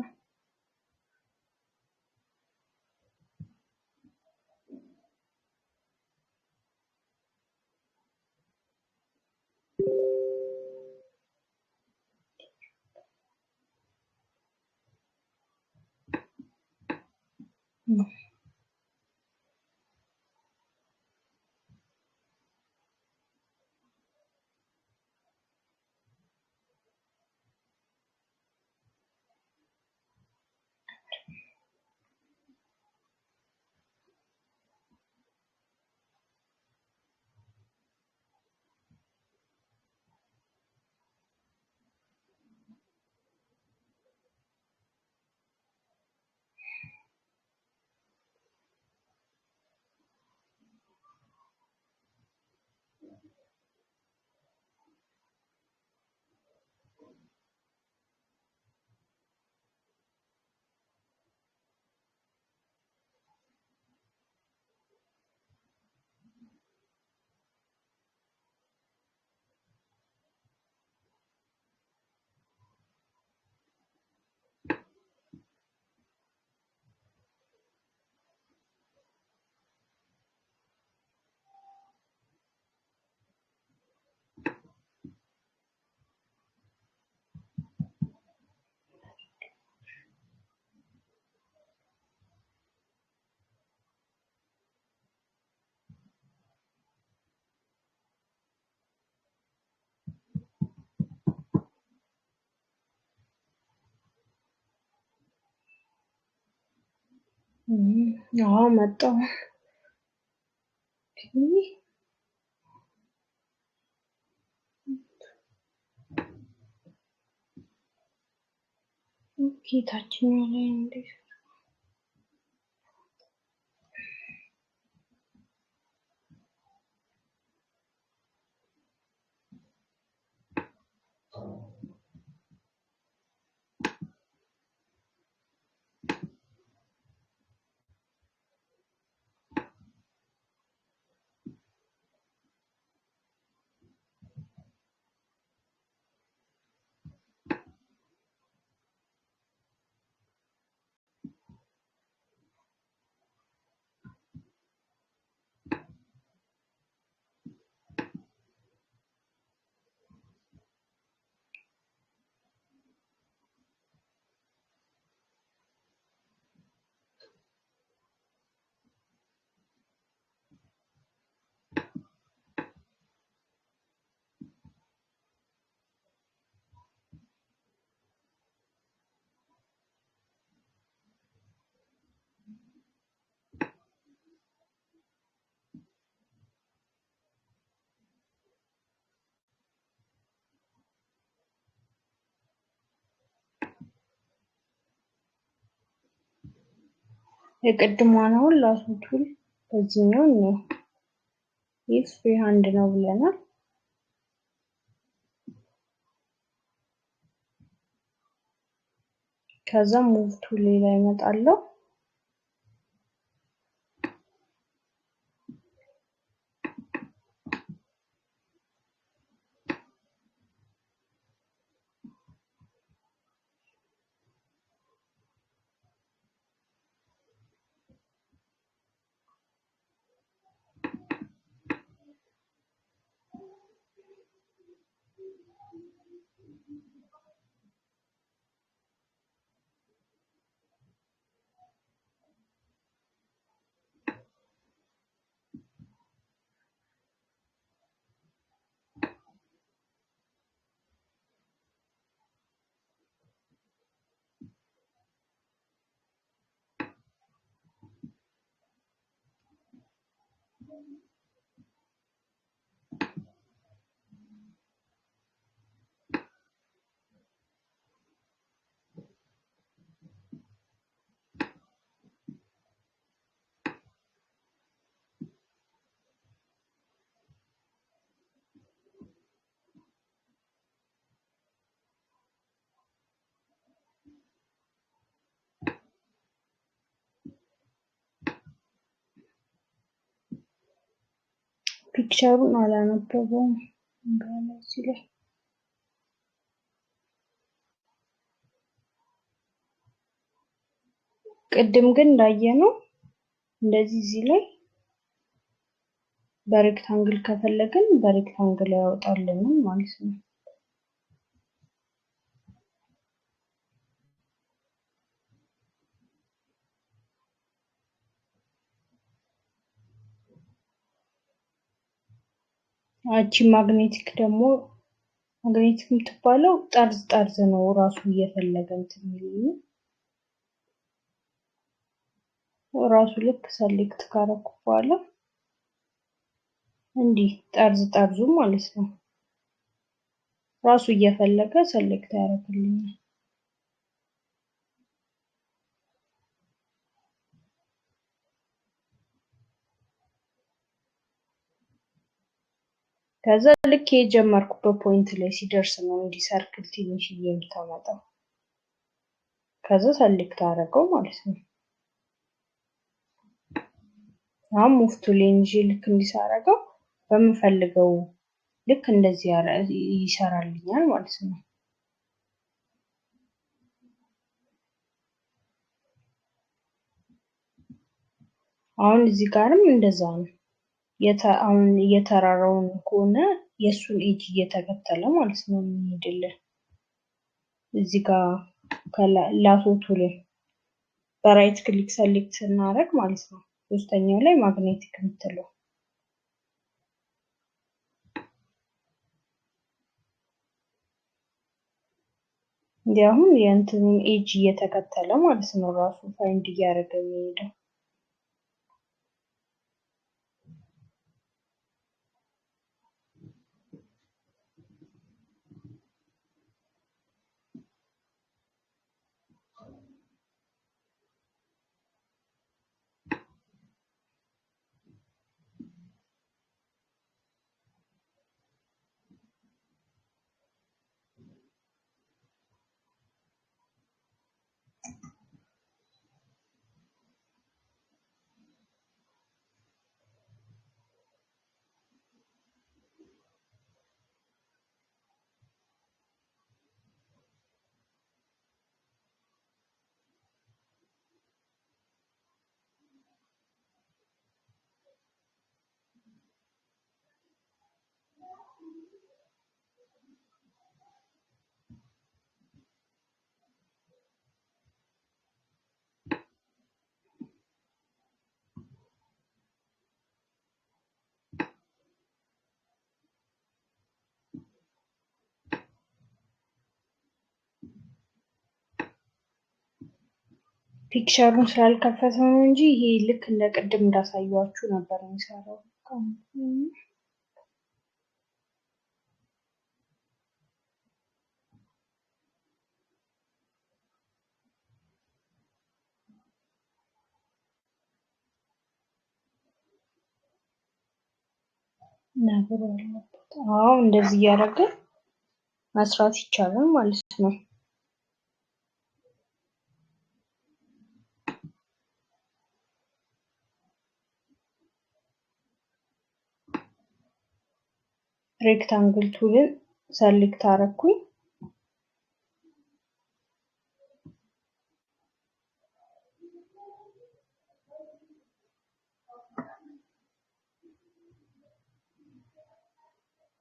አዎ መጣው። ኦኬ ታችኛው ላይ እንዴ የቅድሟን አሁን ላስወጡል በዚህኛው ነው ይህ ፍሪ ሃንድ ነው ብለናል። ከዛ ሙቭ ቱል ላይ እመጣለሁ። ፒክቸሩን አላነበበውም እንደዚህ ላይ ቅድም ግን እንዳየነው እንደዚህ እዚህ ላይ በሬክታንግል ከፈለግን በሬክታንግል ያወጣልን ማለት ነው። አቺ ማግኔቲክ ደግሞ ማግኔቲክ የምትባለው ጠርዝ ነው ራሱ እየፈለገ እንትን የሚል ራሱ ልክ ሰሌክት ካረኩ በኋላ እንዲህ ጠርዙ ማለት ነው ራሱ እየፈለገ ሰሌክት ያደርግልኛል። ከዛ ልክ የጀመርኩበት ፖይንት ላይ ሲደርስ ነው እንዲህ ሰርክል ትንሽ የምታመጣው። ከዛ ሰሌክት አደረገው ማለት ነው። አሁን ሙቭ ቱሌን ልክ እንዲሳረገው በምፈልገው ልክ እንደዚህ ይሰራልኛል ማለት ነው። አሁን እዚህ ጋርም እንደዛ ነው። አሁን የተራራውን ከሆነ የሱን ኤጅ እየተከተለ ማለት ነው የሚሄድልን። እዚህ ጋር ላቶ ቱል በራይት ክሊክ ሰሌክት ስናደርግ ማለት ነው ሶስተኛው ላይ ማግኔቲክ የምትለው ያሁን የእንትኑን ኤጅ እየተከተለ ማለት ነው ራሱ ፋይንድ እያደረገ የሚሄደው። ፒክቸሩን ስላልከፈተው ነው እንጂ ይሄ ልክ እንደ ቅድም እንዳሳያችሁ ነበር የሚሰራው። ነብሮ አለበት። አዎ እንደዚህ እያደረግን መስራት ይቻላል ማለት ነው። ሬክታንግል ቱልን ሰሌክት አደረኩኝ።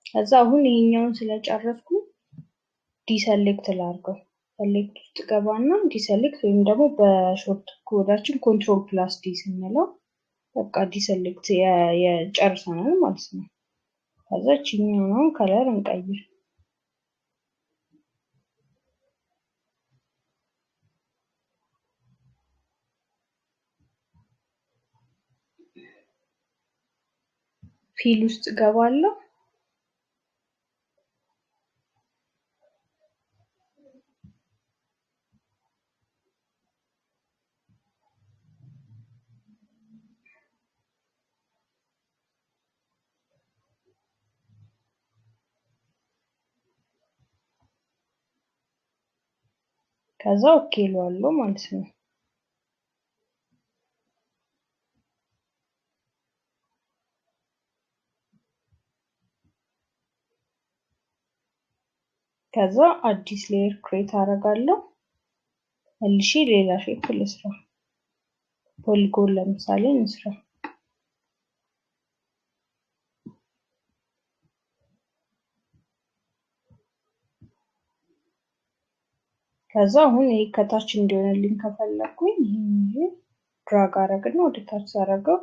ከዛ አሁን ይሄኛውን ስለጨረስኩ ዲሰሌክት ላድርገው። ሰሌክት ውስጥ ገባና ዲሰሌክት ወይም ደግሞ በሾርት ኮዳችን ኮንትሮል ፕላስ ዲ ስንለው በቃ ዲሰሌክት የጨርሰናል ማለት ነው። ከዛ እቺኛውን ከለር እንቀይር። ፊል ውስጥ ገባለሁ። ከዛ ኦኬ እለዋለሁ ማለት ነው። ከዛ አዲስ ሌየር ክሬት አደርጋለሁ። መልሼ ሌላ ሼፕ ልስራ። ፖሊጎን ለምሳሌ እንስራ። ከዛ አሁን ይሄ ከታች እንዲሆንልኝ ከፈለኩኝ ይሄ ድራግ አደረግና ወደ ታች አደረገው።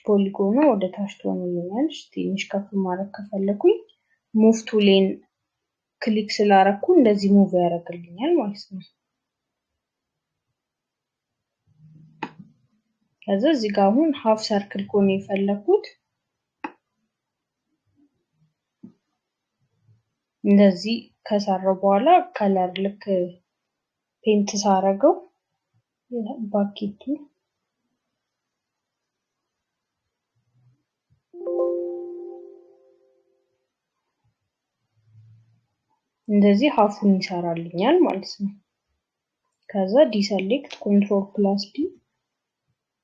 ፖሊጎኑ ወደ ታች ትሆንልኛለች። ትንሽ ከፍ ማድረግ ከፈለኩኝ ሙቭ ቱሌን ክሊክ ስላረኩ እንደዚህ ሙቭ ያደርግልኛል ማለት ነው። ከዛ እዚህ ጋር አሁን ሃፍ ሰርክል ኮን የፈለኩት እንደዚህ ከሰራው በኋላ ከለር ልክ ፔንት ሳረገው ባኬቱ እንደዚህ ሃፉን ይሰራልኛል ማለት ነው። ከዛ ዲሰሌክት ኮንትሮል ፕላስ ዲ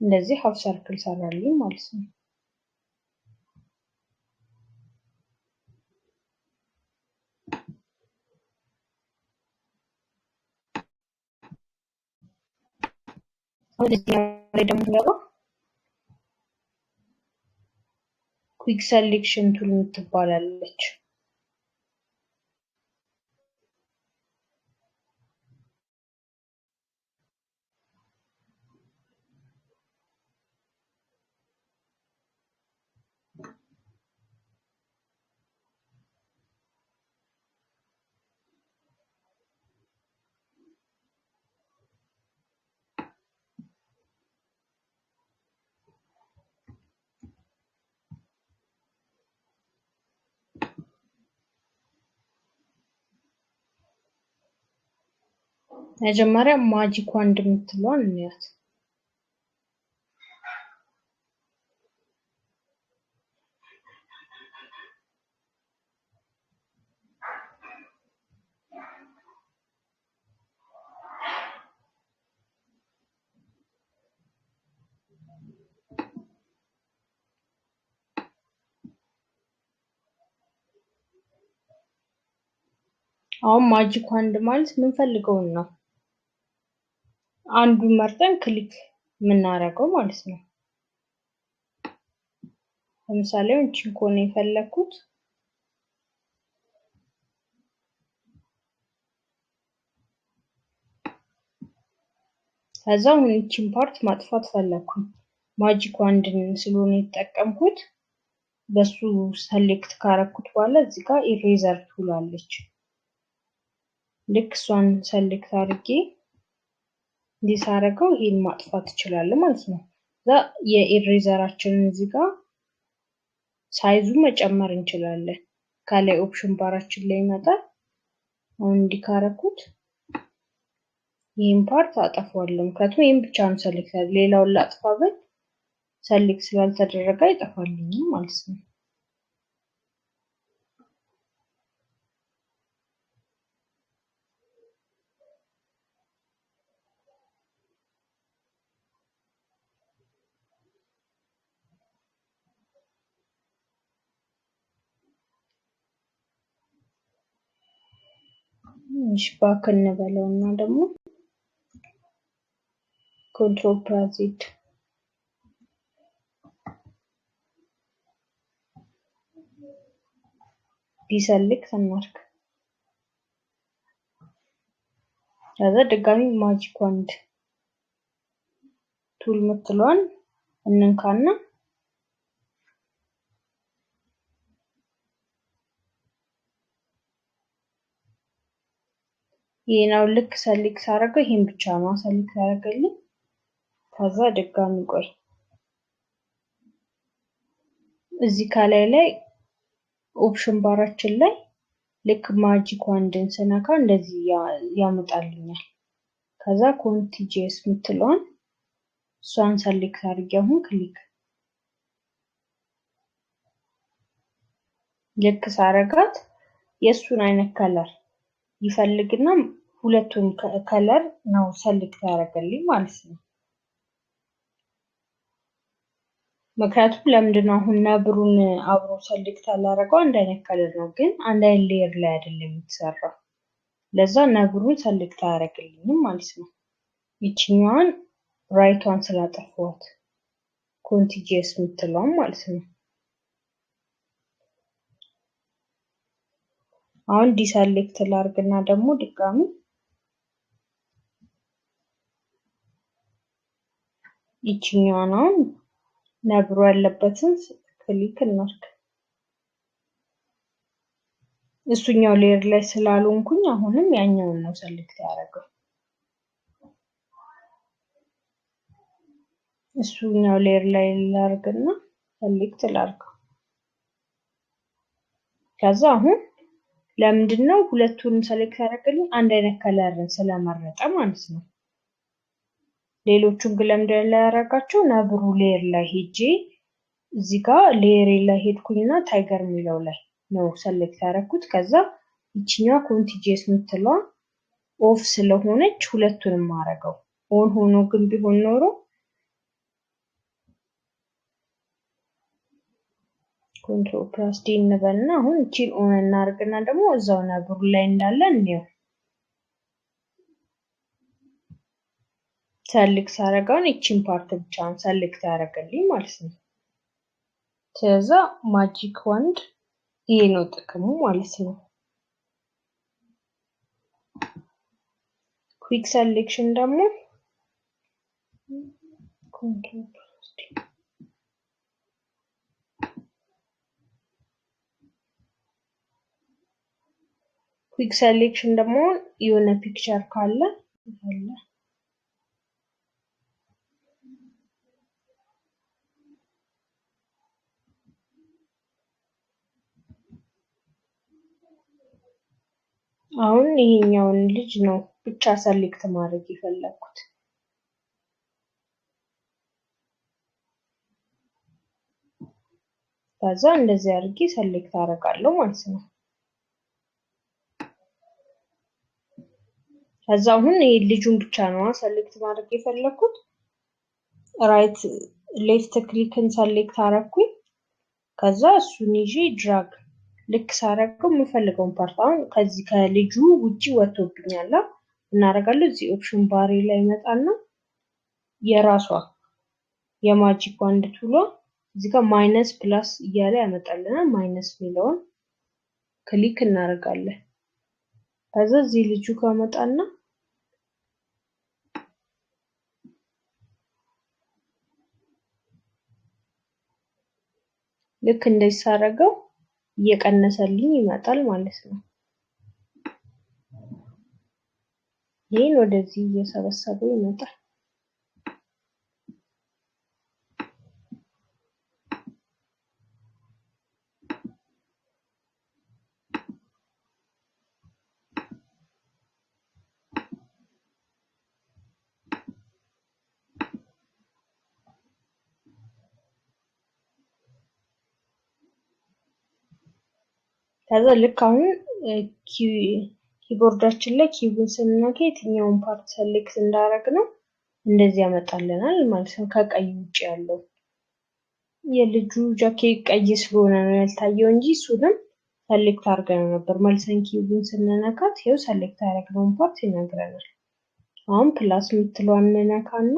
እንደዚህ ሃፍ ሰርክል ሰራልኝ ማለት ነው። ወደዚህ ላይ ደግሞ ገባ ኩዊክ ሴሌክሽን ቱል ትባላለች። መጀመሪያ ማጂክ ዋንድ የምትለዋን እንያት። አሁን ማጂክ ዋንድ ማለት ምን ፈልገው ነው አንዱን መርጠን ክሊክ የምናደርገው ማለት ነው። ለምሳሌ እቺን ኮኔ የፈለኩት ከዛው እቺን ፓርት ማጥፋት ፈለኩኝ። ማጂክ ዋንድን ስለሆነ የተጠቀምኩት በሱ ሰሌክት ካረኩት በኋላ እዚህ ጋር ኢሬዘር ቱል አለች። ልክ እሷን ሰሌክት አድርጌ እንዲሳረገው ይሄን ማጥፋት ይችላል ማለት ነው። የኢሬዘራችንን እዚህ ጋር ሳይዙ መጨመር እንችላለን። ከላይ ኦፕሽን ባራችን ላይ ይመጣል። አሁን እንዲካረኩት ይሄን ፓርት አጠፋዋለሁ። ምክንያቱም ይሄን ብቻ ነው ሰሌክት ያደረኩት። ሌላውን ላጥፋ ብል ሰሌክት ስላልተደረገ አይጠፋልኝም ማለት ነው። ባክ እንበለውና ደግሞ ኮንትሮል ፕላስ ዜድ ዲሰሌክት እናድርግ። ከዛ ድጋሚ ማጂክ ዋንድ ቱል ምትለዋን እንንካና ይሄናው ልክ ሰሌክት አደረገው። ይሄን ብቻ ነው ሰሌክት ያደረገልኝ። ከዛ ድጋሚ ቆይ እዚህ ላይ ኦፕሽን ባራችን ላይ ልክ ማጂክ ዋንድን ስነካ እንደዚህ ያመጣልኛል። ከዛ ኮንቲጂየስ ምትለዋን እሷን ሰሌክት አድርጌ አሁን ክሊክ ልክ ሳረጋት የሱን አይነት ከለር ይፈልግና ሁለቱም ከለር ነው ሰሌክት ያደርገልኝ ማለት ነው። ምክንያቱም ለምንድነው አሁን ነብሩን አብሮ ሰሌክት አላረገው? አንድ አይነት ከለር ነው ግን አንድ አይነት ሌየር ላይ አይደለም የተሰራው። ለዛ ነብሩን ሰሌክት አያደርግልኝም ማለት ነው። ይችኛዋን ራይቷን ስላጠፋሁት ኮንቲጂየስ ምትለዋን ማለት ነው። አሁን ዲሰሌክት ላርግና ደግሞ ድጋሚ ይችኛዋን አሁን ነብሩ ያለበትን ክሊክ እናድርግ። እሱኛው ሌየር ላይ ስላልሆንኩኝ አሁንም ያኛውን ነው ሰሌክት ያደረገው። እሱኛው ሌየር ላይ ላርግና ሰሌክት ላርገው። ከዛ አሁን ለምንድነው ሁለቱንም ሰሌክት ያደረገልኝ? አንድ አይነት ከለርን ስለመረጠ ማለት ነው። ሌሎቹን ግን ለምንድነው ያደረጋቸው? ነብሩ ሌየር ላይ ሄጄ እዚህ ጋር ሌየር ላይ ሄድኩኝና ታይገር ሚለው ላይ ነው ሰሌክት ያደረኩት። ከዛ ይችኛዋ ኮንቲጂየስ ምትለዋ ኦፍ ስለሆነች ሁለቱንም ማረገው። ኦን ሆኖ ግን ቢሆን ኖሮ ኮንትሮል ፕላስ ዲ እንበልና አሁን እቺን ኦን እናርግና ደግሞ እዛው ነብሩ ላይ እንዳለ እንየው። ሰሌክት አረጋውን እቺን ፓርት ብቻ ሰሌክት ያደርግልኝ ማለት ነው። ስለዛ ማጂክ ዋንድ ይሄ ነው ጥቅሙ ማለት ነው። ኩዊክ ሰሌክሽን ደግሞ ኮንትሮል ፕላስ ዲ ኩዊክ ሰሌክሽን ደግሞ የሆነ ፒክቸር ካለ አሁን ይሄኛውን ልጅ ነው ብቻ ሰሌክት ማድረግ የፈለኩት። ከዛ እንደዚህ አድርጌ ሰሌክት አደርጋለሁ ማለት ነው። ከዛ አሁን ልጁን ብቻ ነው ሰሌክት ማድረግ የፈለኩት። ራይት ሌፍት ክሊክን ሰሌክት አደረኩኝ። ከዛ እሱን ይዤ ድራግ ልክ ሳረገው የምፈልገውን ፓርት አሁን ከዚህ ከልጁ ውጪ ወጥቶብኛል። እናደርጋለን እዚህ ኦፕሽን ባሪ ላይ መጣና የራሷ የማጂክ ባንድ ቱሏ እዚህ ጋር ማይነስ ፕላስ እያለ ያመጣልናል። ማይነስ ሚለውን ክሊክ እናደርጋለን። ከዛ እዚህ ልጁ ጋር መጣና ልክ እንደዚህ ሳረገው እየቀነሰልኝ ይመጣል ማለት ነው። ይሄን ወደዚህ እየሰበሰበው ይመጣል። ከዛ ልክ አሁን ኪቦርዳችን ላይ ኪቡን ስንነካ የትኛውን ፓርት ሰሌክት እንዳደረግነው እንደዚህ ያመጣልናል ማለት ነው። ከቀይ ውጪ ያለው የልጁ ጃኬት ቀይ ስለሆነ ነው ያልታየው እንጂ እሱንም ሰሌክት አድርገን ነበር። መልሰን ኪቡን ስንነካት ይሄው ሰሌክት ያደረግነውን ፓርት ይነግረናል። አሁን ፕላስ የምትለዋን እንነካና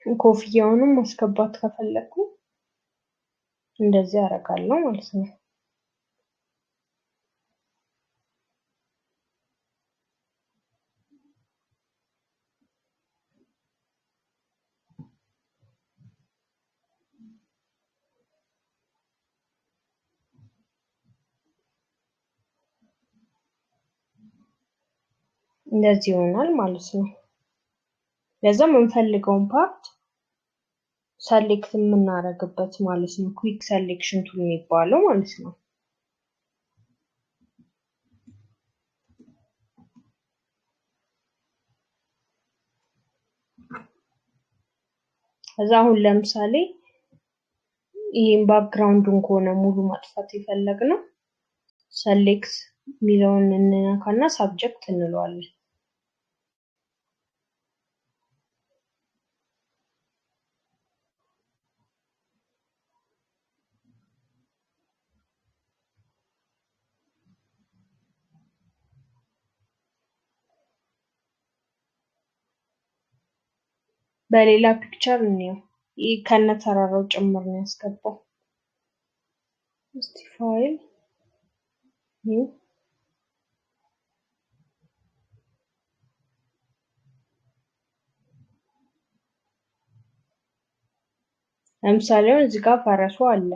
ኮፍያውንም ማስገባት ከፈለኩ እንደዚህ አደርጋለሁ ማለት ነው። እንደዚህ ይሆናል ማለት ነው። ለዛ የምንፈልገውን ፓርት ሰሌክት የምናደርግበት ማለት ነው። ኩዊክ ሰሌክሽን ቱል የሚባለው ማለት ነው። ከዛ አሁን ለምሳሌ ይሄን ባክግራውንዱን ከሆነ ሙሉ ማጥፋት የፈለግነው ሰሌክት ሚለውን እንነካና ሳብጀክት እንለዋለን። በሌላ ፒክቸር ነው ይሄ ከነተራራው ጭምር ነው ያስገባው። እስቲ ፋይል ኒው ለምሳሌ እዚህ ጋር ፈረሱ አለ።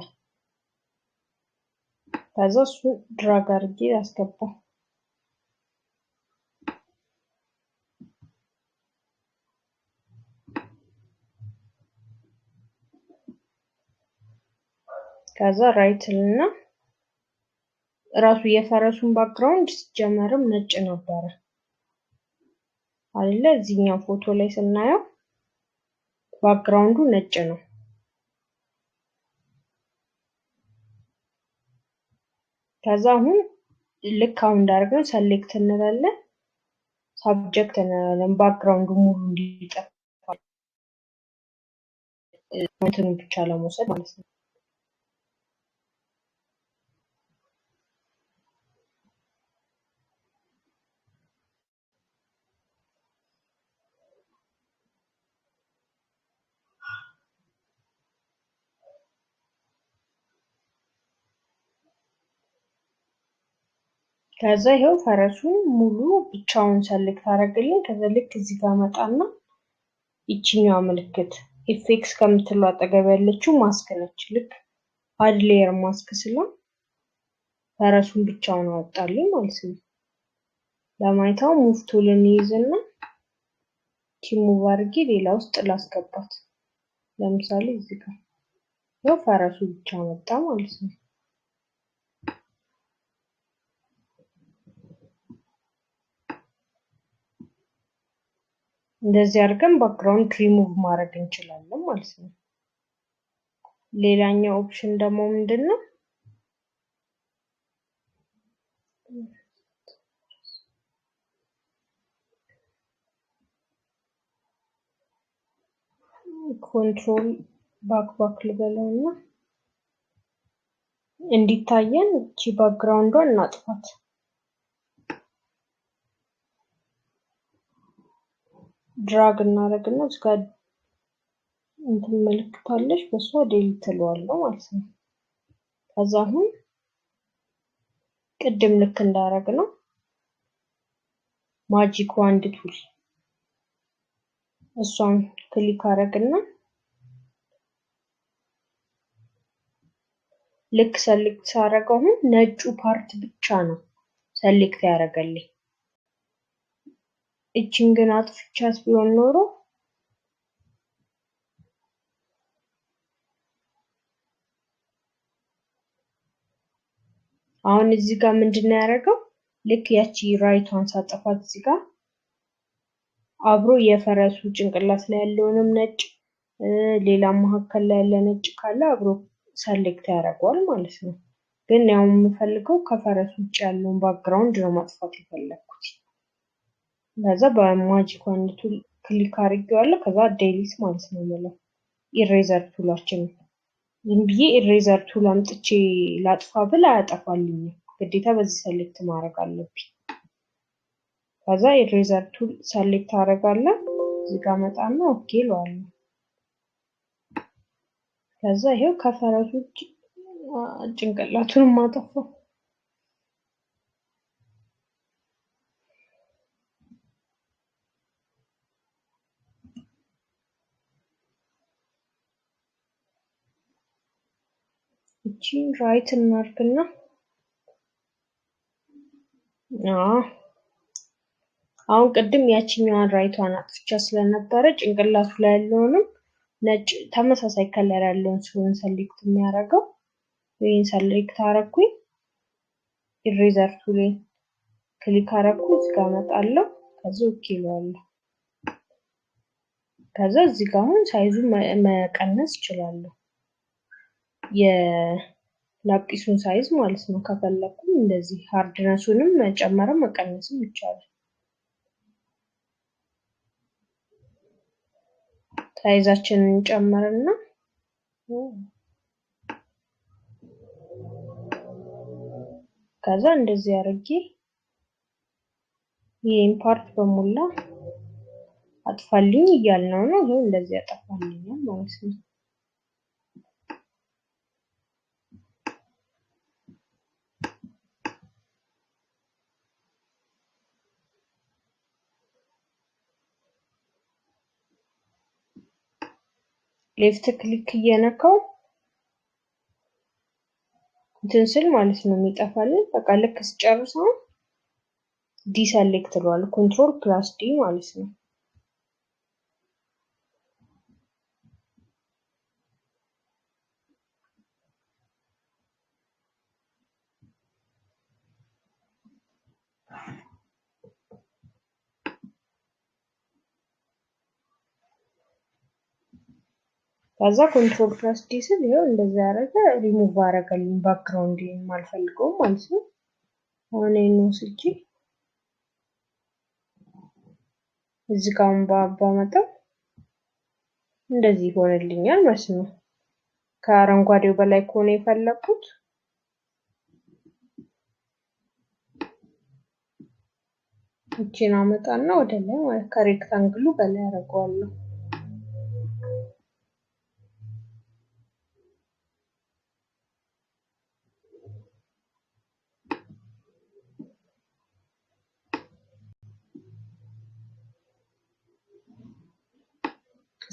ከዛ እሱ ድራግ አድርጌ ያስገባው። ከዛ ራይት እና ራሱ የፈረሱን ባክግራውንድ ሲጀመርም ነጭ ነበረ አይደለ? እዚህኛው ፎቶ ላይ ስናየው ባክግራውንዱ ነጭ ነው። ከዛ አሁን ልክ አሁን እንዳደረግነው ሰሌክት እንላለን፣ ሳብጀክት እንላለን። ባክግራውንዱ ሙሉ እንዲጠፋ እንትኑን ብቻ ለመውሰድ ማለት ነው። ከዛ ይሄው ፈረሱን ሙሉ ብቻውን ሰሌክት አደረግልኝ። ከዛ ልክ እዚህ ጋር መጣና ይቺኛው ምልክት ኢፌክስ ከምትለው አጠገብ ያለችው ማስክ ነች። ልክ አድ ሌየር ማስክ ስለው ፈረሱን ብቻውን አወጣልኝ ማለት ነው። ለማይታው ሙቭ ቱልን ይይዝና ኪሙቭ አድርጌ ሌላ ውስጥ ላስገባት። ለምሳሌ እዚህ ጋር ያው ፈረሱ ብቻ መጣ ማለት ነው። እንደዚህ አድርገን ባክግራውንድ ሪሙቭ ማድረግ እንችላለን ማለት ነው። ሌላኛው ኦፕሽን ደግሞ ምንድነው? ኮንትሮል ባክ ልበለውና እንዲታየን እቺ ባክግራውንዷን እናጥፋት። ድራግ እናደርግና እስከ እንትን መልክታለሽ በሷ ዴሊት ትለዋለሁ ማለት ነው። ከዛ አሁን ቅድም ልክ እንዳደረግ ነው ማጂክ ዋንድ ቱል እሷን ክሊክ አደረግና ልክ ሰሌክት ሳደርገው አሁን ነጩ ፓርት ብቻ ነው ሰሌክት ያደርገልኝ። እቺን ግን አጥፍቻት ቢሆን ኖሮ አሁን እዚህ ጋር ምንድነው ያደረገው? ልክ ያቺ ራይቷን ሳጠፋት እዚህ ጋር አብሮ የፈረሱ ጭንቅላት ላይ ያለውንም ነጭ ሌላ መሀከል ላይ ያለ ነጭ ካለ አብሮ ሰሌክት ያደርገዋል ማለት ነው። ግን ያው የምፈልገው ከፈረሱ ውጭ ያለውን ባክግራውንድ ነው ማጥፋት የፈለኩት። ለዛ በማጂክ ዋንድ ቱል ክሊክ አድርጌዋለሁ። ከዛ ዴሊት ማለት ነው ማለት ኢሬዘር ቱላችን ዝም ብዬ ኢሬዘር ቱል አምጥቼ ላጥፋ ብል አያጠፋልኝም። ግዴታ በዚህ ሰሌክት ማድረግ አለብኝ። ከዛ ኢሬዘር ቱል ሰሌክት አደርጋለሁ። እዚህ ጋር መጣና ኦኬ እለዋለሁ። ከዛ ይሄው ከፈረሱ ጭንቅላቱን ማጠፋው። እቺን ራይት እናርግና አሁን ቅድም ያቺኛዋን ራይቷን አጥፍቻ ስለነበረ ጭንቅላቱ ላይ ያለውንም ነጭ ተመሳሳይ ከለር ያለውን ሲሆን ሰሌክት የሚያደርገው ይሄን ሰሌክት አደረኩኝ። ኢሬዘር ቱልን ክሊክ አደረኩ። እዚህ ጋር መጣለሁ። ከዛ ኦኬ እለዋለሁ። ከዛ እዚህ ጋር አሁን ሳይዙን መቀነስ እችላለሁ። የላጲሱን ሳይዝ ማለት ነው። ከፈለኩ እንደዚህ ሃርድነሱንም መጨመርም መቀነስም ይቻላል። ሳይዛችንን እንጨምርና ከዛ እንደዚህ አድርጌ ይሄን ፓርት በሙላ አጥፋልኝ እያልነው ነው። ይሄው እንደዚህ አጠፋልኛል ማለት ነው። ሌፍት ክሊክ እየነካው እንትን ስል ማለት ነው የሚጠፋልን። በቃ ልክ ስጨርሰው ዲሰሌክት እለዋለሁ። ኮንትሮል ፕላስ ዲ ማለት ነው። ከዛ ኮንትሮል ፕላስ ዲ ስል ይሄው እንደዛ ያደረገ ሪሙቭ አደረገልኝ ባክግራውንድ የማልፈልገው ማለት ነው። አሁን ነው ስጪ እዚህ ጋር ባመጣው እንደዚህ ሆነልኛል ማለት ነው። ከአረንጓዴው በላይ ከሆነ የፈለኩት እቺን አመጣና ወደ ላይ ማለት ከሬክታንግሉ በላይ አደርገዋለሁ።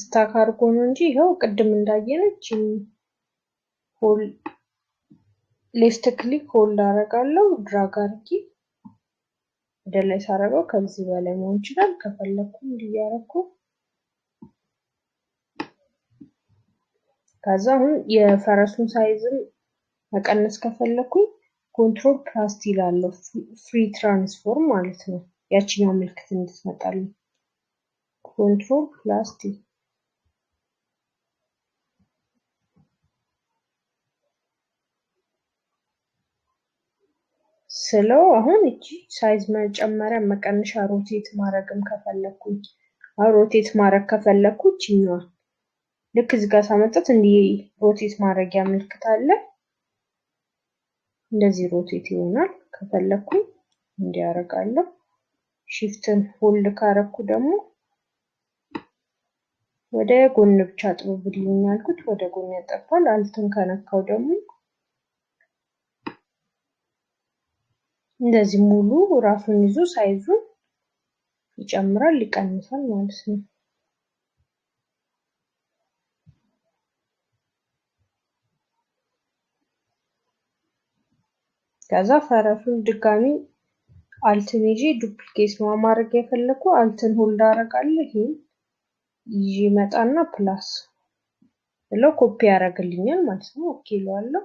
ስታክ አድርጎ ነው እንጂ ይሄው ቅድም እንዳየነች ሆል ሌፍት ክሊክ ሆልድ አደርጋለሁ። ድራግ አድርጌ ወደ ላይ ሳደርገው ከዚህ በላይ መሆን ይችላል። ከፈለኩ እንዲያረኩ ከዛ አሁን የፈረሱን ሳይዝም መቀነስ ከፈለኩኝ ኮንትሮል ፕላስ ቲ ላለው ፍሪ ትራንስፎርም ማለት ነው። ያቺኛው ምልክት እንድትመጣልኝ ኮንትሮል ፕላስ ቲ ስለው አሁን እቺ ሳይዝ መጨመሪያ መቀነሻ ሮቴት ማድረግም ከፈለኩኝ ሮቴት ማድረግ ከፈለኩኝ እቺኛዋ ልክ እዚህ ጋር ሳመጣት እንዲህ ሮቴት ማድረጊያ ምልክት አለ። እንደዚህ ሮቴት ይሆናል። ከፈለኩኝ እንዲህ አደርጋለሁ። ሺፍትን ሆልድ ካረኩ ደግሞ ወደ ጎን ብቻ አጥብብልኝ ያልኩት ወደ ጎን ያጠባል። አልትን ከነካው ደግሞ እንደዚህ ሙሉ ራሱን ይዞ ሳይዙን ይጨምራል ይቀንሳል ማለት ነው። ከዛ ፈረሱን ድጋሚ አልትን ይዤ ዱፕሊኬት ማድረግ የፈለኩ አልትን ሆልድ አደርጋለሁ። ይሄን ይዤ መጣና ፕላስ ብለው ኮፒ ያደርግልኛል ማለት ነው። ኦኬ እለዋለሁ።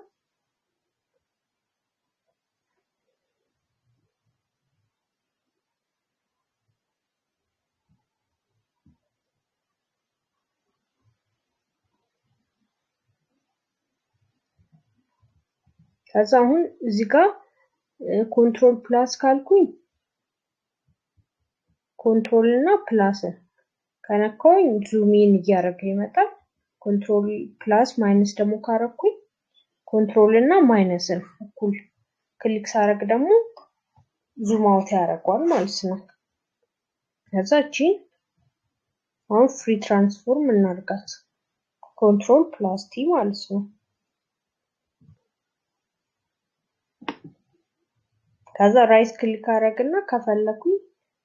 ከዛ አሁን እዚህ ጋር ኮንትሮል ፕላስ ካልኩኝ ኮንትሮል እና ፕላስ ከነካውኝ ዙም ኢን እያደረገ ይመጣል። ኮንትሮል ፕላስ ማይነስ ደግሞ ካረኩኝ ኮንትሮል እና ማይነስን እኩል ክሊክ ሳረግ ደግሞ ዙም አውት ያደርገዋል ማለት ነው። ከዛ እቺ አሁን ፍሪ ትራንስፎርም እናርጋት ኮንትሮል ፕላስ ቲ ማለት ነው። ከዛ ራይት ክሊክ አረግና ከፈለኩኝ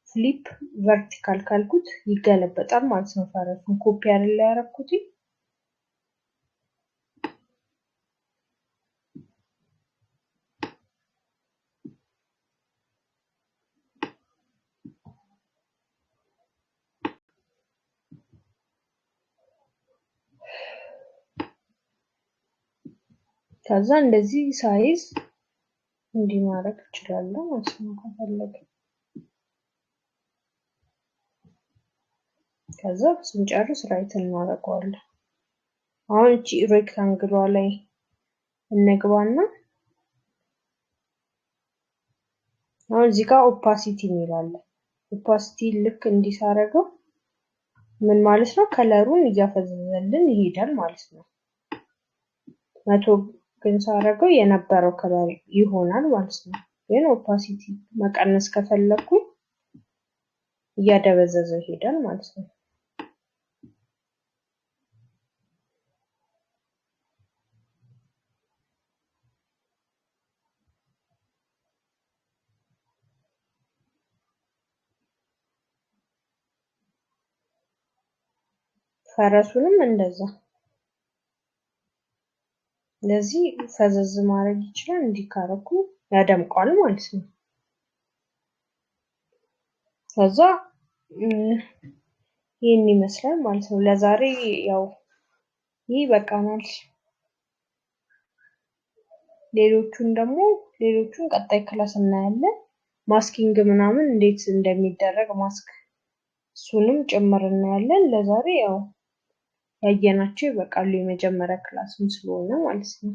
ፍሊፕ ቨርቲካል ካልኩት ይገለበጣል ማለት ነው። ፈረሱን ኮፒ አይደለ ያረኩት። ከዛ እንደዚህ ሳይዝ እንዲህ ማድረግ እችላለሁ ማለት ነው ከፈለኩ። ከዛ ስንጨርስ ራይት እናደርገዋለን። አሁን እቺ ሬክታንግሏ ላይ እንግባና አሁን እዚህ ጋር ኦፓሲቲ እንላለን። ኦፓሲቲ ልክ እንዲሳረገው ምን ማለት ነው? ከለሩን እያፈዘዘልን ይሄዳል ማለት ነው። መቶ ግን ሳረገው የነበረው ከለር ይሆናል ማለት ነው። ግን ኦፓሲቲ መቀነስ ከፈለኩ እያደበዘዘ ይሄዳል ማለት ነው። ፈረሱንም እንደዛ ለዚህ ፈዘዝ ማድረግ ይችላል። እንዲካረኩ ያደምቀዋል ማለት ነው። ከዛ ይሄን ይመስላል ማለት ነው። ለዛሬ ያው ይህ በቃናል። ሌሎቹን ቀጣይ ክላስ እናያለን። ማስኪንግ ምናምን እንዴት እንደሚደረግ ማስክ እሱንም ጭምር እናያለን። ለዛሬ ያው ያየናቸው ይበቃሉ። የመጀመሪያ ክላስም ስለሆነ ማለት ነው።